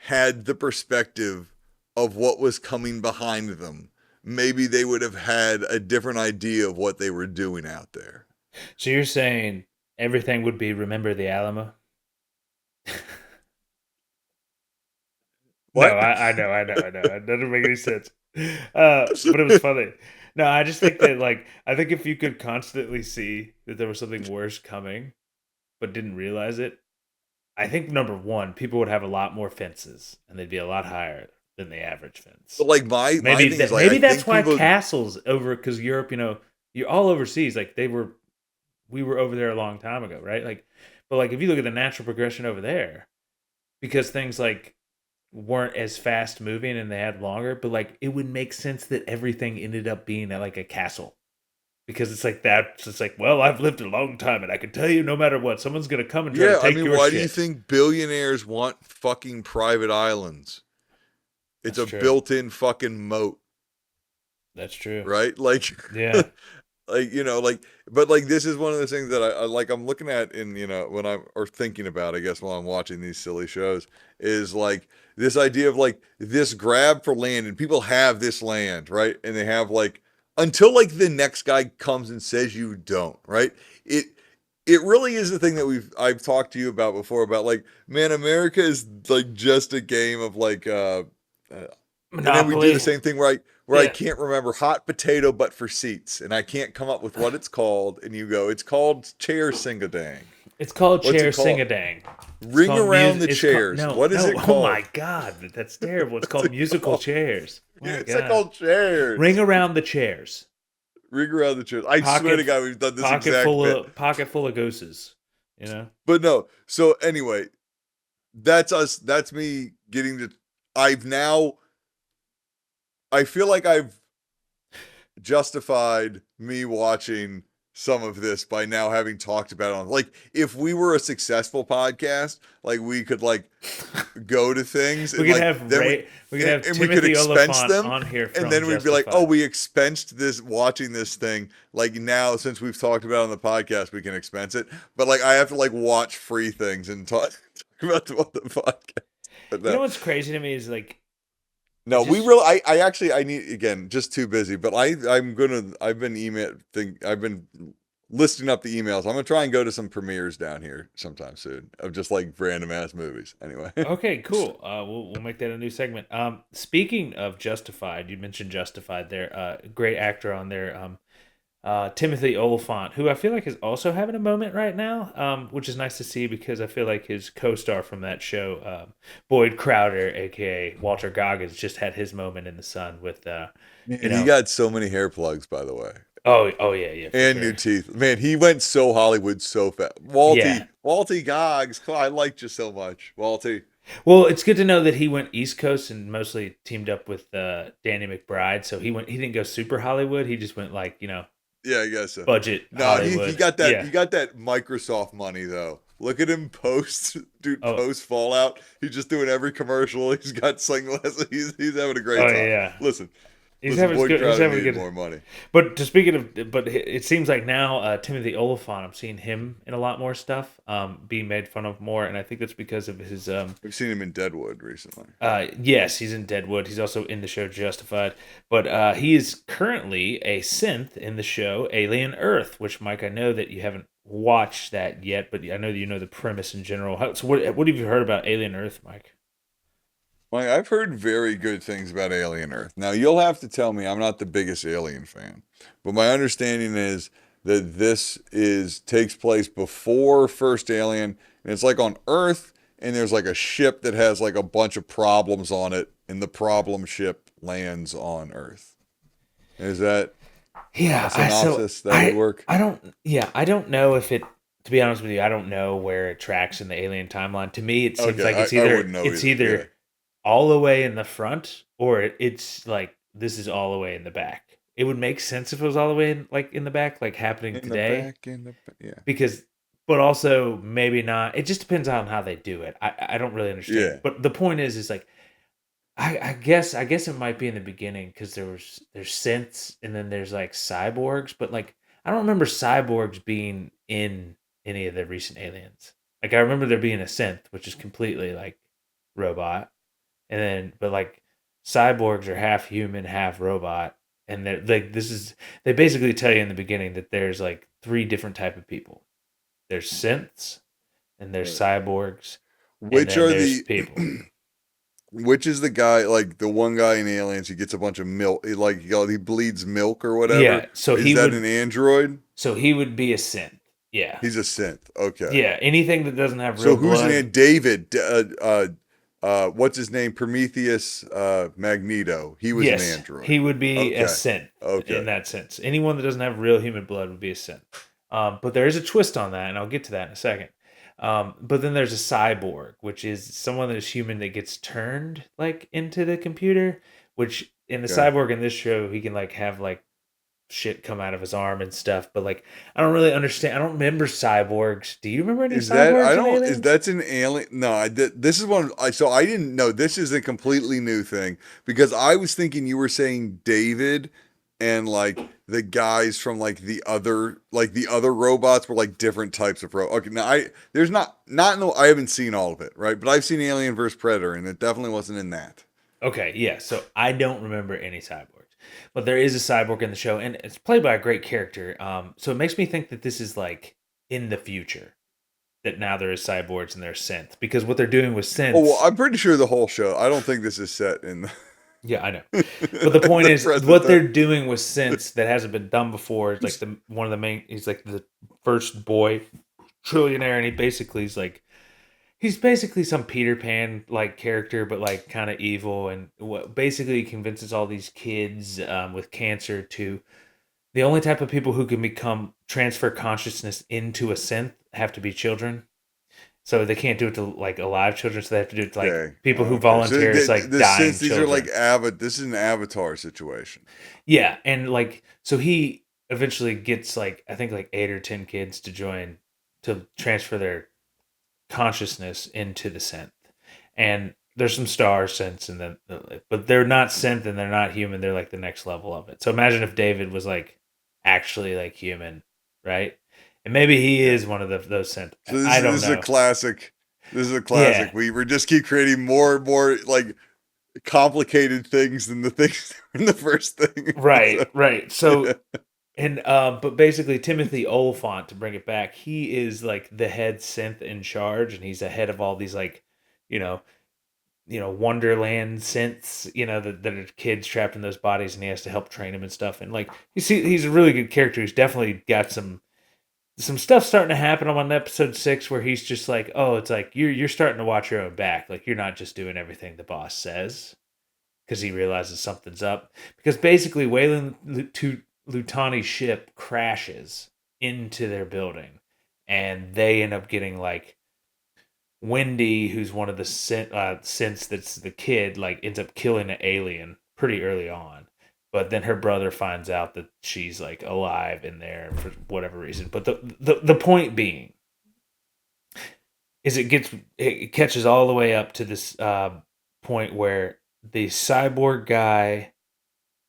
Speaker 1: had the perspective of what was coming behind them, maybe they would have had a different idea of what they were doing out there.
Speaker 2: So you're saying everything would be remember the Alamo? No,
Speaker 1: What?
Speaker 2: I know. It doesn't make any sense. But it was funny. No, I just think that, like, I think if you could constantly see that there was something worse coming, but didn't realize it, I think number one, people would have a lot more fences, and they'd be a lot higher than the average
Speaker 1: But
Speaker 2: fence.
Speaker 1: like my
Speaker 2: Maybe
Speaker 1: thing is
Speaker 2: that.
Speaker 1: like I
Speaker 2: Maybe that's
Speaker 1: think
Speaker 2: why
Speaker 1: people
Speaker 2: castles over because Europe, you're all overseas. Like we were over there a long time ago, right? Like, but like if you look at the natural progression over there, because things like weren't as fast moving and they had longer, but like it would make sense that everything ended up being at like a castle because it's like that. It's like, well, I've lived a long time and I can tell you no matter what, someone's gonna come and try to
Speaker 1: yeah, I
Speaker 2: take
Speaker 1: mean,
Speaker 2: your
Speaker 1: why do you
Speaker 2: shit.
Speaker 1: think billionaires want fucking private islands? It's
Speaker 2: That's
Speaker 1: a
Speaker 2: true.
Speaker 1: built-in fucking moat,
Speaker 2: That's true.
Speaker 1: right? Like
Speaker 2: Yeah.
Speaker 1: like like but like this is one of the things that I like I'm looking at in when I'm or thinking about I guess while I'm watching these silly shows is like this idea of like this grab for land and people have this land, right? And they have like until like the next guy comes and says you don't, right? it it really is the thing that I've talked to you about before about like man, America is like just a game of like uh and then we do the
Speaker 2: Monopoly.
Speaker 1: same thing where I
Speaker 2: Yeah.
Speaker 1: can't remember hot potato but for seats and I can't come up with what it's called and you go it's called chair sing a dang.
Speaker 2: It's called
Speaker 1: What's
Speaker 2: chair
Speaker 1: it
Speaker 2: sing
Speaker 1: called?
Speaker 2: a dang. It's
Speaker 1: Ring
Speaker 2: called
Speaker 1: around
Speaker 2: music.
Speaker 1: the
Speaker 2: It's called
Speaker 1: chairs.
Speaker 2: no,
Speaker 1: What is
Speaker 2: no.
Speaker 1: it
Speaker 2: Oh my
Speaker 1: called?
Speaker 2: god, that's terrible. It's
Speaker 1: What's
Speaker 2: called
Speaker 1: it
Speaker 2: musical
Speaker 1: called?
Speaker 2: chairs. My
Speaker 1: It's like
Speaker 2: god.
Speaker 1: called chairs.
Speaker 2: Ring around the chairs.
Speaker 1: Ring around the chairs. I swear to
Speaker 2: Pocket
Speaker 1: God we've done this exact bit.
Speaker 2: pocket full of gooses. You know?
Speaker 1: But no. So anyway, that's us. That's me getting to I've now I feel like I've justified me watching some of this by now having talked about it on like if we were a successful podcast like we could like go to things
Speaker 2: We
Speaker 1: and
Speaker 2: could
Speaker 1: like
Speaker 2: have
Speaker 1: then
Speaker 2: We could have
Speaker 1: we could
Speaker 2: Timothy
Speaker 1: expense
Speaker 2: Olyphant
Speaker 1: them
Speaker 2: on here
Speaker 1: and
Speaker 2: from
Speaker 1: then we'd be like oh
Speaker 2: Justified.
Speaker 1: we expensed this watching this thing like now since we've talked about it on the podcast we can expense it but like I have to like watch free things and talk about the podcast but
Speaker 2: You know
Speaker 1: no
Speaker 2: what's crazy to me is like it
Speaker 1: no, we
Speaker 2: just
Speaker 1: really. I actually. I need again. Just too busy. But I'm gonna. I've been email. Think. I've been listing up the emails. I'm gonna try and go to some premieres down here sometime soon of just like random ass movies. Anyway.
Speaker 2: okay, cool. We'll make that a new segment. Speaking of Justified, you mentioned Justified there. Great actor on there. Timothy Olyphant, who I feel like is also having a moment right now, which is nice to see because I feel like his co-star from that show, Boyd Crowder, aka Walter Goggins, just had his moment in the sun with, you
Speaker 1: Man, he
Speaker 2: know,
Speaker 1: got so many hair plugs, by the way,
Speaker 2: oh yeah, yeah, for
Speaker 1: and new
Speaker 2: sure,
Speaker 1: teeth. Man, he went so Hollywood so fast.
Speaker 2: yeah.
Speaker 1: Walty Goggs. I liked you so much, Walty.
Speaker 2: Well, it's good to know that he went East Coast and mostly teamed up with Danny McBride. So he didn't go super Hollywood. He just went like
Speaker 1: Yeah, I guess so.
Speaker 2: budget
Speaker 1: No, he
Speaker 2: Hollywood.
Speaker 1: got that
Speaker 2: Yeah.
Speaker 1: he got that Microsoft money though. Look at him post, dude.
Speaker 2: Oh,
Speaker 1: Post Fallout, he's just doing every commercial. He's got sunglasses. He's having a great
Speaker 2: oh
Speaker 1: time.
Speaker 2: yeah.
Speaker 1: Listen,
Speaker 2: He's
Speaker 1: listen.
Speaker 2: having
Speaker 1: Boyd
Speaker 2: good. He's
Speaker 1: Crowder
Speaker 2: having
Speaker 1: needed
Speaker 2: good.
Speaker 1: more money.
Speaker 2: But to speaking of, but it seems like now Timothy Olyphant, I'm seeing him in a lot more stuff, being made fun of more, and I think that's because of his.
Speaker 1: We've seen him in Deadwood recently.
Speaker 2: Yes, he's in Deadwood. He's also in the show Justified, but he is currently a synth in the show Alien Earth, which Mike, I know that you haven't watched that yet, but I know that you know the premise in general. So what have you heard about Alien Earth, Mike?
Speaker 1: Like, I've heard very good things about Alien Earth. Now you'll have to tell me I'm not the biggest Alien fan, but my understanding is that this is takes place before first Alien, and it's like on Earth, and there's like a ship that has like a bunch of problems on it, and the problem ship lands on Earth. Is that
Speaker 2: Yeah,
Speaker 1: a synopsis that would work?
Speaker 2: I don't yeah, I don't know if it to be honest with you, I don't know where it tracks in the alien timeline. To me, it seems like
Speaker 1: Okay,
Speaker 2: it's
Speaker 1: I wouldn't know either. Yeah.
Speaker 2: either all the way in the front or it's like this is all the way in the back. It would make sense if it was all the way in the back like happening
Speaker 1: In the
Speaker 2: today
Speaker 1: back, yeah.
Speaker 2: because but also maybe not. It just depends on how they do it. I don't really understand.
Speaker 1: Yeah.
Speaker 2: But the point is like I guess it might be in the beginning because there's synths and then there's like cyborgs, but like I don't remember cyborgs being in any of the recent aliens. Like I remember there being a synth, which is completely like robot, and then but like cyborgs are half human, half robot, and they're like they basically tell you in the beginning that there's like three different type of people. There's synths, and there's
Speaker 1: Right.
Speaker 2: cyborgs, and
Speaker 1: Which
Speaker 2: then
Speaker 1: are
Speaker 2: there's
Speaker 1: the
Speaker 2: people.
Speaker 1: which is the guy like the one guy in Aliens he gets a bunch of milk he bleeds milk or whatever?
Speaker 2: Yeah,
Speaker 1: Is that an android?
Speaker 2: so he would be a synth. Yeah.
Speaker 1: He's a synth. Okay.
Speaker 2: Yeah. Anything that doesn't have
Speaker 1: So
Speaker 2: real
Speaker 1: who's
Speaker 2: blood.
Speaker 1: in David? What's his name? Prometheus Magneto. He was an
Speaker 2: Yes, he
Speaker 1: android.
Speaker 2: would be a
Speaker 1: Okay.
Speaker 2: synth
Speaker 1: Okay.
Speaker 2: in that sense. Anyone that doesn't have real human blood would be a synth. But there is a twist on that, and I'll get to that in a second. But then there's a cyborg, which is someone that is human that gets turned like into the computer. Which in the
Speaker 1: Okay.
Speaker 2: cyborg in this show, he can like have like shit come out of his arm and stuff. But like, I don't really understand. I don't remember cyborgs. Do you remember any
Speaker 1: Is that I
Speaker 2: cyborgs and
Speaker 1: don't is
Speaker 2: aliens?
Speaker 1: that's an alien? No, I did. This is one. So I didn't know. This is a completely new thing because I was thinking you were saying David and like the guys from like the other robots were like different types of Okay, now there's not no I haven't seen all of it, right? But I've seen Alien vs Predator and it definitely wasn't in that.
Speaker 2: Okay, yeah. So I don't remember any cyborgs, but there is a cyborg in the show, and it's played by a great character. So it makes me think that this is like in the future that now there is cyborgs and there's synths because what they're doing with
Speaker 1: Oh, well,
Speaker 2: synths.
Speaker 1: I'm pretty sure the whole show. I don't think this is set in
Speaker 2: Yeah, I know. But the point
Speaker 1: the
Speaker 2: is,
Speaker 1: present
Speaker 2: what
Speaker 1: time.
Speaker 2: they're doing with synths that hasn't been done before is like the one of the main. He's like the first boy trillionaire, and he's basically some Peter Pan like character, but like kind of evil, and what basically he convinces all these kids with cancer to the only type of people who can become transfer consciousness into a synth have to be children. So they can't do it to like alive children, so they have to do it to like
Speaker 1: Okay.
Speaker 2: people who
Speaker 1: Okay. So
Speaker 2: volunteer as like dying
Speaker 1: since these are like
Speaker 2: children.
Speaker 1: this is an Avatar situation.
Speaker 2: Yeah, and like so he eventually gets like I think like 8 or 10 kids to join to transfer their consciousness into the synth. And there's some star synths and then but they're not synth and they're not human, they're like the next level of it. So imagine if David was like actually like human, right? And maybe he
Speaker 1: Yeah.
Speaker 2: is one of those synth.
Speaker 1: So
Speaker 2: I don't
Speaker 1: this is a
Speaker 2: know.
Speaker 1: classic. This is a classic.
Speaker 2: Yeah.
Speaker 1: We just keep creating more and more like complicated things than the things in the first thing.
Speaker 2: Right,
Speaker 1: So,
Speaker 2: right.
Speaker 1: yeah.
Speaker 2: So and but basically Timothy Olyphant, to bring it back, he is like the head synth in charge, and he's the head of all these like, you know, Wonderland synths, that are kids trapped in those bodies, and he has to help train them and stuff. And like you see, he's a really good character. He's definitely got some stuff starting to happen on episode 6 where he's just like, oh, it's like you're starting to watch your own back. Like you're not just doing everything the boss says because he realizes something's up. Because basically, Lutani's ship crashes into their building, and they end up getting like Wendy, who's one of the synths that's the kid, like ends up killing an alien pretty early on. But then her brother finds out that she's like alive in there for whatever reason. But the point being is it catches all the way up to this point where the cyborg guy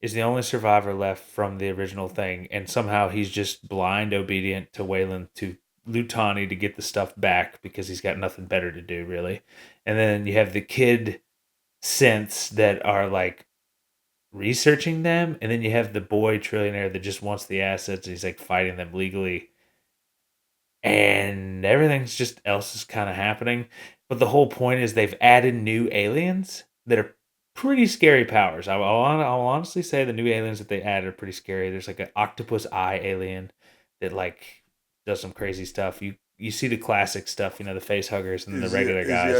Speaker 2: is the only survivor left from the original thing, and somehow he's just blind obedient to Wayland to Lutani to get the stuff back because he's got nothing better to do, really. And then you have the kid synths that are like researching them, and then you have the boy trillionaire that just wants the assets. And he's like fighting them legally, and everything's just else is kind of happening. But the whole point is they've added new aliens that are pretty scary powers. I'll honestly say the new aliens that they added are pretty scary. There's like an octopus eye alien that like does some crazy stuff. You see the classic stuff, the face huggers and the regular
Speaker 1: Is the
Speaker 2: guys.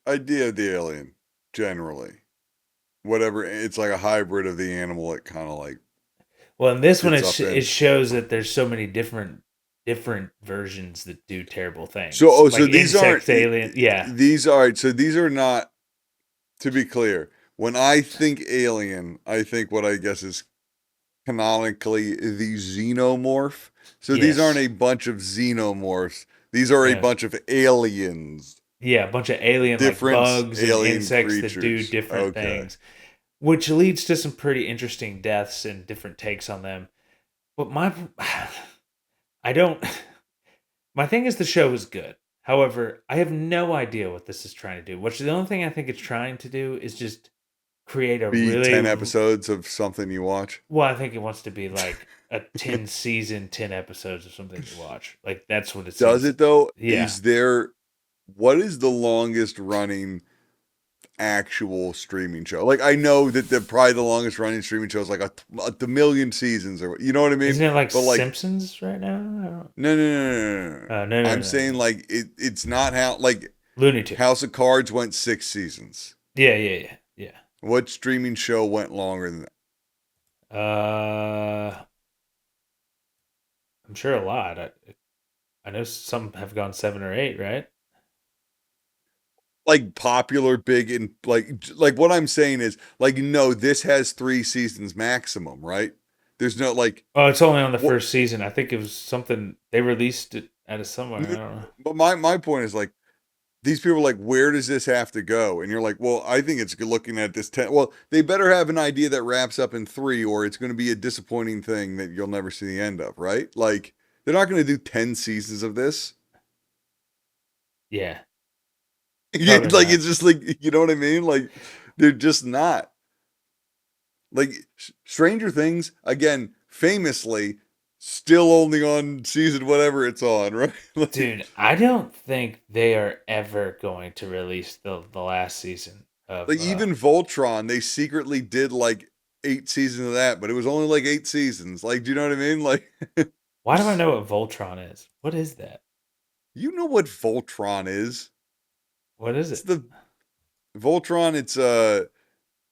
Speaker 1: idea of the alien generally whatever it's like a hybrid of the animal it kind of like
Speaker 2: Well, in this one,
Speaker 1: fits up
Speaker 2: it
Speaker 1: in.
Speaker 2: shows that there's so many different versions that do terrible
Speaker 1: So
Speaker 2: things,
Speaker 1: so
Speaker 2: like
Speaker 1: these aren't
Speaker 2: insects, alien. Yeah,
Speaker 1: these are so these are not, to be clear, when I think alien, I think what I guess is canonically the xenomorph. So these aren't
Speaker 2: yes,
Speaker 1: a bunch of xenomorphs. These are a
Speaker 2: yeah,
Speaker 1: bunch of aliens,
Speaker 2: yeah, a bunch of alien like
Speaker 1: different
Speaker 2: bugs and
Speaker 1: alien
Speaker 2: insects that do
Speaker 1: creatures.
Speaker 2: different
Speaker 1: Okay.
Speaker 2: things, which leads to some pretty interesting deaths and different takes on them. But I don't. My thing is the show is good. However, I have no idea what this is trying to do. Which the only thing I think it's trying to do is just create a
Speaker 1: Be 10
Speaker 2: really
Speaker 1: episodes of something you watch.
Speaker 2: well. I think it wants to be like a 10 season, 10 episodes of something you watch. Like that's what it
Speaker 1: Does
Speaker 2: seems.
Speaker 1: it though?
Speaker 2: Yeah.
Speaker 1: What is the longest running actual streaming show. Like I know that probably the longest running streaming show is like a million seasons, or you know what I mean.
Speaker 2: Isn't it like
Speaker 1: But like,
Speaker 2: Simpsons right now? I don't.
Speaker 1: no, no, no, no, no, no.
Speaker 2: No, no,
Speaker 1: I'm
Speaker 2: no,
Speaker 1: saying
Speaker 2: no.
Speaker 1: like it's not how like
Speaker 2: Looney Tunes.
Speaker 1: House of Cards went 6 seasons.
Speaker 2: Yeah, yeah, yeah,
Speaker 1: What streaming show went longer than that?
Speaker 2: yeah. I'm sure a lot. I know some have gone 7 or 8, right?
Speaker 1: Like popular, big, and like what I'm saying is like no, this has 3 seasons maximum, right? There's no like
Speaker 2: Oh, it's only on the
Speaker 1: what.
Speaker 2: first season. I think it was something they released it out of somewhere. I don't know.
Speaker 1: But my point is like these people are like, where does this have to go? And you're like, well, I think it's good looking at this 10. Well, they better have an idea that wraps up in 3, or it's going to be a disappointing thing that you'll never see the end of, right? Like, they're not going to do 10 seasons of this.
Speaker 2: Yeah,
Speaker 1: Yeah,
Speaker 2: probably
Speaker 1: like,
Speaker 2: not.
Speaker 1: it's just like, you know what I mean? Like, they're just not. Like, Stranger Things, again, famously, still only on season whatever it's on, right?
Speaker 2: Dude, I don't think they are ever going to release the last season of
Speaker 1: Like even Voltron, they secretly did like 8 seasons of that, but it was only like 8 seasons. Like, do you know what I mean? Like,
Speaker 2: Why do I know what Voltron is? What is that?
Speaker 1: you know what Voltron is?
Speaker 2: What is
Speaker 1: It's
Speaker 2: it?
Speaker 1: the Voltron.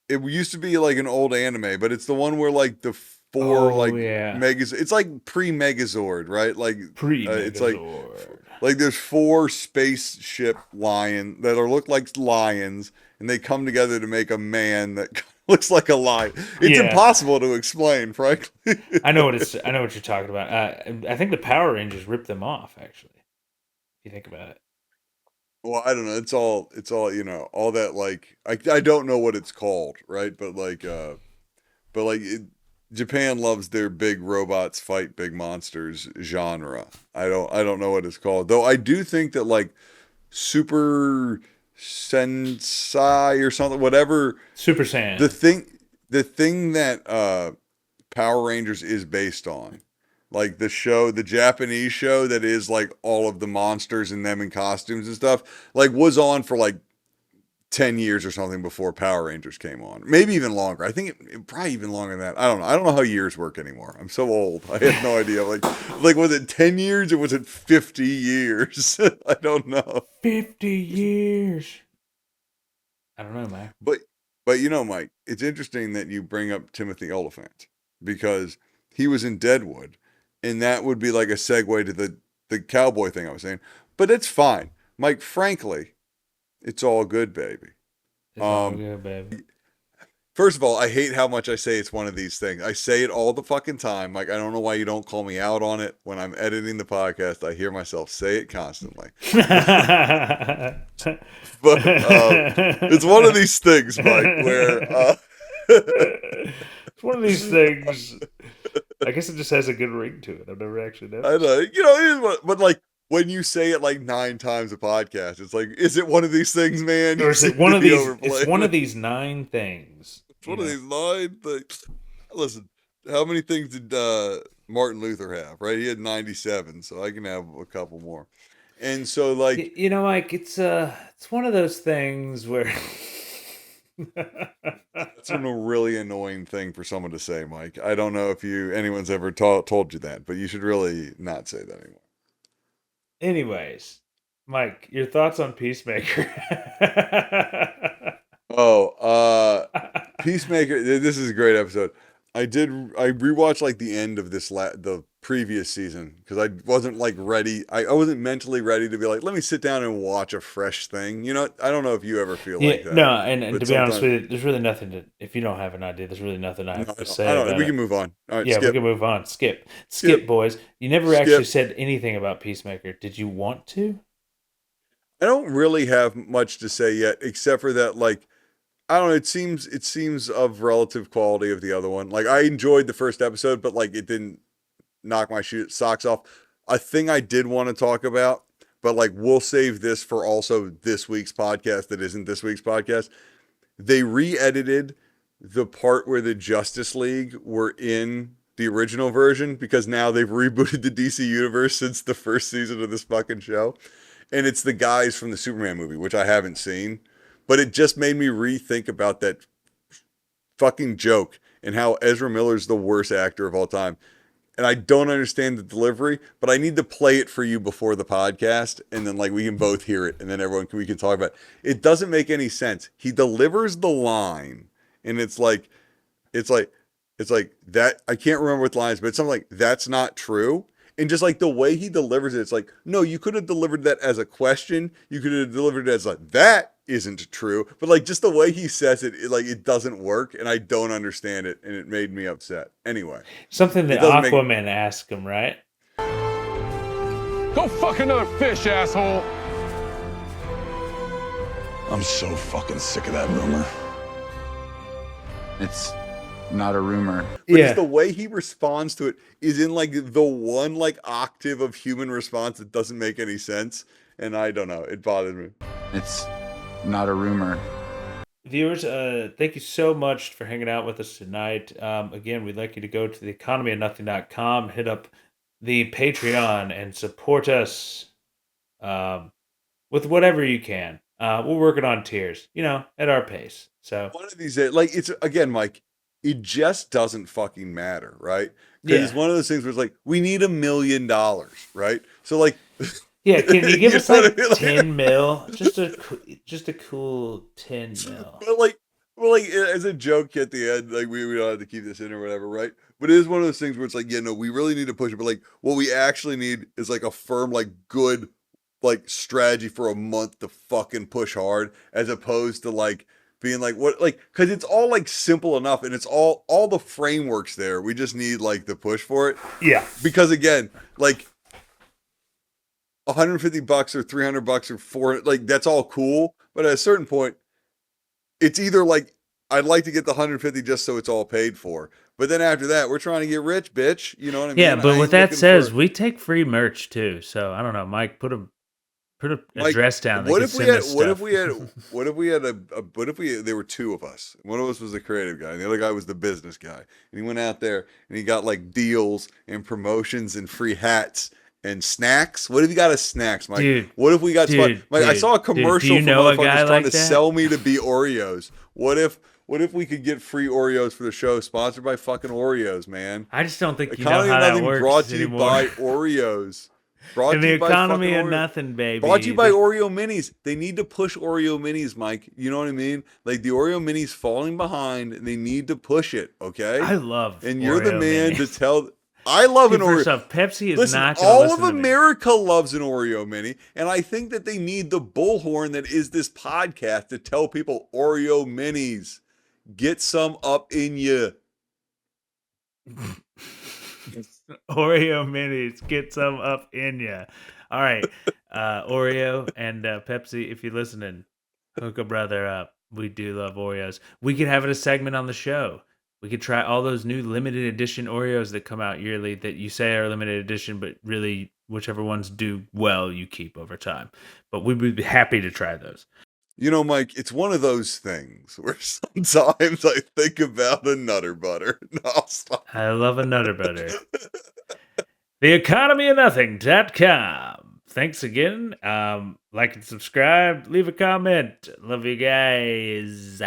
Speaker 1: It used to be like an old anime, but it's the one where like the four
Speaker 2: Oh
Speaker 1: like
Speaker 2: yeah.
Speaker 1: megas. It's like pre-Megazord, right? Like, it's
Speaker 2: Pre-Megazord.
Speaker 1: like there's 4 spaceship lion that are look like lions, and they come together to make a man that looks like a lion. It's
Speaker 2: Yeah.
Speaker 1: impossible to explain, frankly.
Speaker 2: I know what you're talking about. I think the Power Rangers ripped them off actually. If you think about it.
Speaker 1: Well, I don't know. It's all, all that like I don't know what it's called, right? But like Japan loves their big robots fight big monsters genre. I don't know what it's called. Though I do think that like Super Sensei or something, whatever
Speaker 2: Super
Speaker 1: the
Speaker 2: Saiyan.
Speaker 1: thing the thing that Power Rangers is based on. Like the Japanese show that is like all of the monsters and them in costumes and stuff, like was on for like 10 years or something before Power Rangers came on. Maybe even longer. I think it probably even longer than that. I don't know. I don't know how years work anymore. I'm so old. I have no idea. Like was it 10 years or was it 50 years? I don't know.
Speaker 2: 50 years. I don't know, man.
Speaker 1: But Mike, it's interesting that you bring up Timothy Olyphant because he was in Deadwood, and that would be like a segue to the cowboy thing I was saying. But it's fine, Mike. Frankly, it's all good, baby.
Speaker 2: It's all
Speaker 1: Um,
Speaker 2: good, baby.
Speaker 1: First of all, I hate how much I say it's one of these things. I say it all the fucking time. Like I don't know why you don't call me out on it when I'm editing the podcast. I hear myself say it constantly. But it's one of these things, Mike, where
Speaker 2: It's one of these things. I guess it just has a good ring to it. I've never actually
Speaker 1: I
Speaker 2: noticed.
Speaker 1: know, but like when you say it like 9 times a podcast, it's like, is it one of these things, man?
Speaker 2: Or
Speaker 1: You
Speaker 2: is it
Speaker 1: seem
Speaker 2: one
Speaker 1: to
Speaker 2: of
Speaker 1: be
Speaker 2: these? It's
Speaker 1: overplaying
Speaker 2: one of
Speaker 1: it.
Speaker 2: these 9 things.
Speaker 1: It's one of these 9 things. Listen, how many things did Martin Luther have? Right, he had 97, so I can have a couple more. And so, like,
Speaker 2: You know, Mike, it's one of those things where
Speaker 1: that's a really annoying thing for someone to say, Mike. I don't know if anyone's ever told you that, but you should really not say that anymore.
Speaker 2: Anyways, Mike, your thoughts on Peacemaker?
Speaker 1: Oh, Peacemaker. This is a great episode. I rewatched like the end of the previous season because I wasn't like ready. I wasn't mentally ready to be like, let me sit down and watch a fresh thing. You know, I don't know if you ever feel
Speaker 2: Yeah,
Speaker 1: like that,
Speaker 2: no, and
Speaker 1: but
Speaker 2: to be honest
Speaker 1: sometimes
Speaker 2: with you, there's really nothing to. If you don't have an idea, there's really nothing I
Speaker 1: no,
Speaker 2: have to
Speaker 1: I
Speaker 2: say
Speaker 1: don't know.
Speaker 2: about
Speaker 1: We
Speaker 2: it.
Speaker 1: can move on. All right,
Speaker 2: Yeah, we
Speaker 1: skip,
Speaker 2: can move on. Skip, skip,
Speaker 1: skip,
Speaker 2: boys. You never actually
Speaker 1: skip.
Speaker 2: said anything about Peacemaker. Did you want to?
Speaker 1: I don't really have much to say yet, except for that, like, I don't know. It seems of relative quality of the other one. Like I enjoyed the first episode, but like it didn't knock my socks off. A thing I did want to talk about, but like we'll save this for also this week's podcast that isn't this week's podcast. They re-edited the part where the Justice League were in the original version because now they've rebooted the DC Universe since the first season of this fucking show. And it's the guys from the Superman movie, which I haven't seen. but it just made me rethink about that fucking joke and how Ezra Miller's the worst actor of all time. And I don't understand the delivery, but I need to play it for you before the podcast, and then like we can both hear it, and then we can talk about it. It doesn't make any sense. He delivers the line, and it's like it's like that. I can't remember what the line is, but it's something like that's not true. And just like the way he delivers it, it's like, no, you could have delivered that as a question. You could have delivered it as like, that isn't true. But like just the way he says it, like it doesn't work, and I don't understand it, and it made me upset. Anyway,
Speaker 2: Something that
Speaker 1: it doesn't make
Speaker 2: Aquaman asked him, right?
Speaker 3: Go fuck another fish, asshole.
Speaker 4: I'm so fucking sick of that rumor.
Speaker 5: It's not a rumor.
Speaker 1: But
Speaker 2: Yeah.
Speaker 1: it's the way he responds to it is in like the one like octave of human response that doesn't make any sense. And I don't know. It bothered me.
Speaker 5: It's not a rumor.
Speaker 2: Viewers, thank you so much for hanging out with us tonight. Again, we'd like you to go to theeconomyofnothing.com, hit up the Patreon, and support us with whatever you can. We're working on tiers, at our pace. So
Speaker 1: One of these days, like it's again, Mike, it just doesn't fucking matter, right? Because it's one of those things where it's like, we need $1 million, right? So like
Speaker 2: yeah, can you give
Speaker 1: You
Speaker 2: us
Speaker 1: know what
Speaker 2: like
Speaker 1: I mean? Like-
Speaker 2: 10 mil? Just a cool 10 mil.
Speaker 1: But like as a joke at the end, like we don't have to keep this in or whatever, right? But it is one of those things where it's like, yeah, no, we really need to push it. But like what we actually need is like a firm, like good, like strategy for a month to fucking push hard, as opposed to like being like what like because it's all like simple enough and it's all the frameworks there. We just need like the push for it.
Speaker 2: Yeah.
Speaker 1: Because again, like $150 or $300 or $400, like that's all cool. But at a certain point, it's either like I'd like to get the 150 just so it's all paid for. But then after that, we're trying to get rich, bitch. You know what I mean?
Speaker 2: Yeah, but
Speaker 1: I
Speaker 2: with
Speaker 1: ain't
Speaker 2: that
Speaker 1: looking
Speaker 2: says,
Speaker 1: for-
Speaker 2: we take free merch too. So I don't know, Mike, put a
Speaker 1: Mike,
Speaker 2: address down. They
Speaker 1: what
Speaker 2: can
Speaker 1: if we
Speaker 2: send
Speaker 1: had?
Speaker 2: us
Speaker 1: What
Speaker 2: stuff.
Speaker 1: if we had? What if we had what if we? There were two of us. One of us was the creative guy, and the other guy was the business guy. And he went out there and he got like deals and promotions and free hats and snacks. What if you got a snacks, Mike?
Speaker 2: Dude,
Speaker 1: what if we got?
Speaker 2: dude,
Speaker 1: Like I
Speaker 2: dude,
Speaker 1: saw a
Speaker 2: dude,
Speaker 1: commercial
Speaker 2: do you
Speaker 1: for
Speaker 2: know a
Speaker 1: motherfuckers
Speaker 2: guy
Speaker 1: trying
Speaker 2: like
Speaker 1: to
Speaker 2: that?
Speaker 1: sell me to be Oreos. What if we could get free Oreos for the show, sponsored by fucking Oreos, man?
Speaker 2: I just don't think you know
Speaker 1: Economy
Speaker 2: how
Speaker 1: of
Speaker 2: that
Speaker 1: Nothing
Speaker 2: works
Speaker 1: brought to you
Speaker 2: anymore.
Speaker 1: by Oreos. Brought
Speaker 2: In
Speaker 1: to
Speaker 2: the
Speaker 1: you by
Speaker 2: economy
Speaker 1: fucking
Speaker 2: of
Speaker 1: Oreos.
Speaker 2: nothing, baby.
Speaker 1: Brought to you by Oreo Minis. They need to push Oreo Minis, Mike. You know what I mean? Like the Oreo Minis falling behind, and they need to push it. Okay.
Speaker 2: I love.
Speaker 1: And you're the
Speaker 2: Oreo
Speaker 1: man
Speaker 2: Minis.
Speaker 1: to tell. I love
Speaker 2: Dude,
Speaker 1: an Oreo.
Speaker 2: first off, Pepsi is
Speaker 1: Listen,
Speaker 2: not gonna
Speaker 1: all
Speaker 2: listen
Speaker 1: of
Speaker 2: to me.
Speaker 1: America loves an Oreo Mini, and I think that they need the bullhorn that is this podcast to tell people Oreo Minis. Get some up in you.
Speaker 2: Oreo Minis, get some up in ya. All right, Oreo and Pepsi, if you're listening, hook a brother up. We do love Oreos. We could have it a segment on the show. We could try all those new limited edition Oreos that come out yearly that you say are limited edition, but really whichever ones do well, you keep over time. But we would be happy to try those.
Speaker 1: You know, Mike, it's one of those things where sometimes I think about a Nutter Butter. No, I'll stop.
Speaker 2: I love a Nutter Butter. TheEconomyOfNothing.com. Thanks again. Like and subscribe. Leave a comment. Love you guys.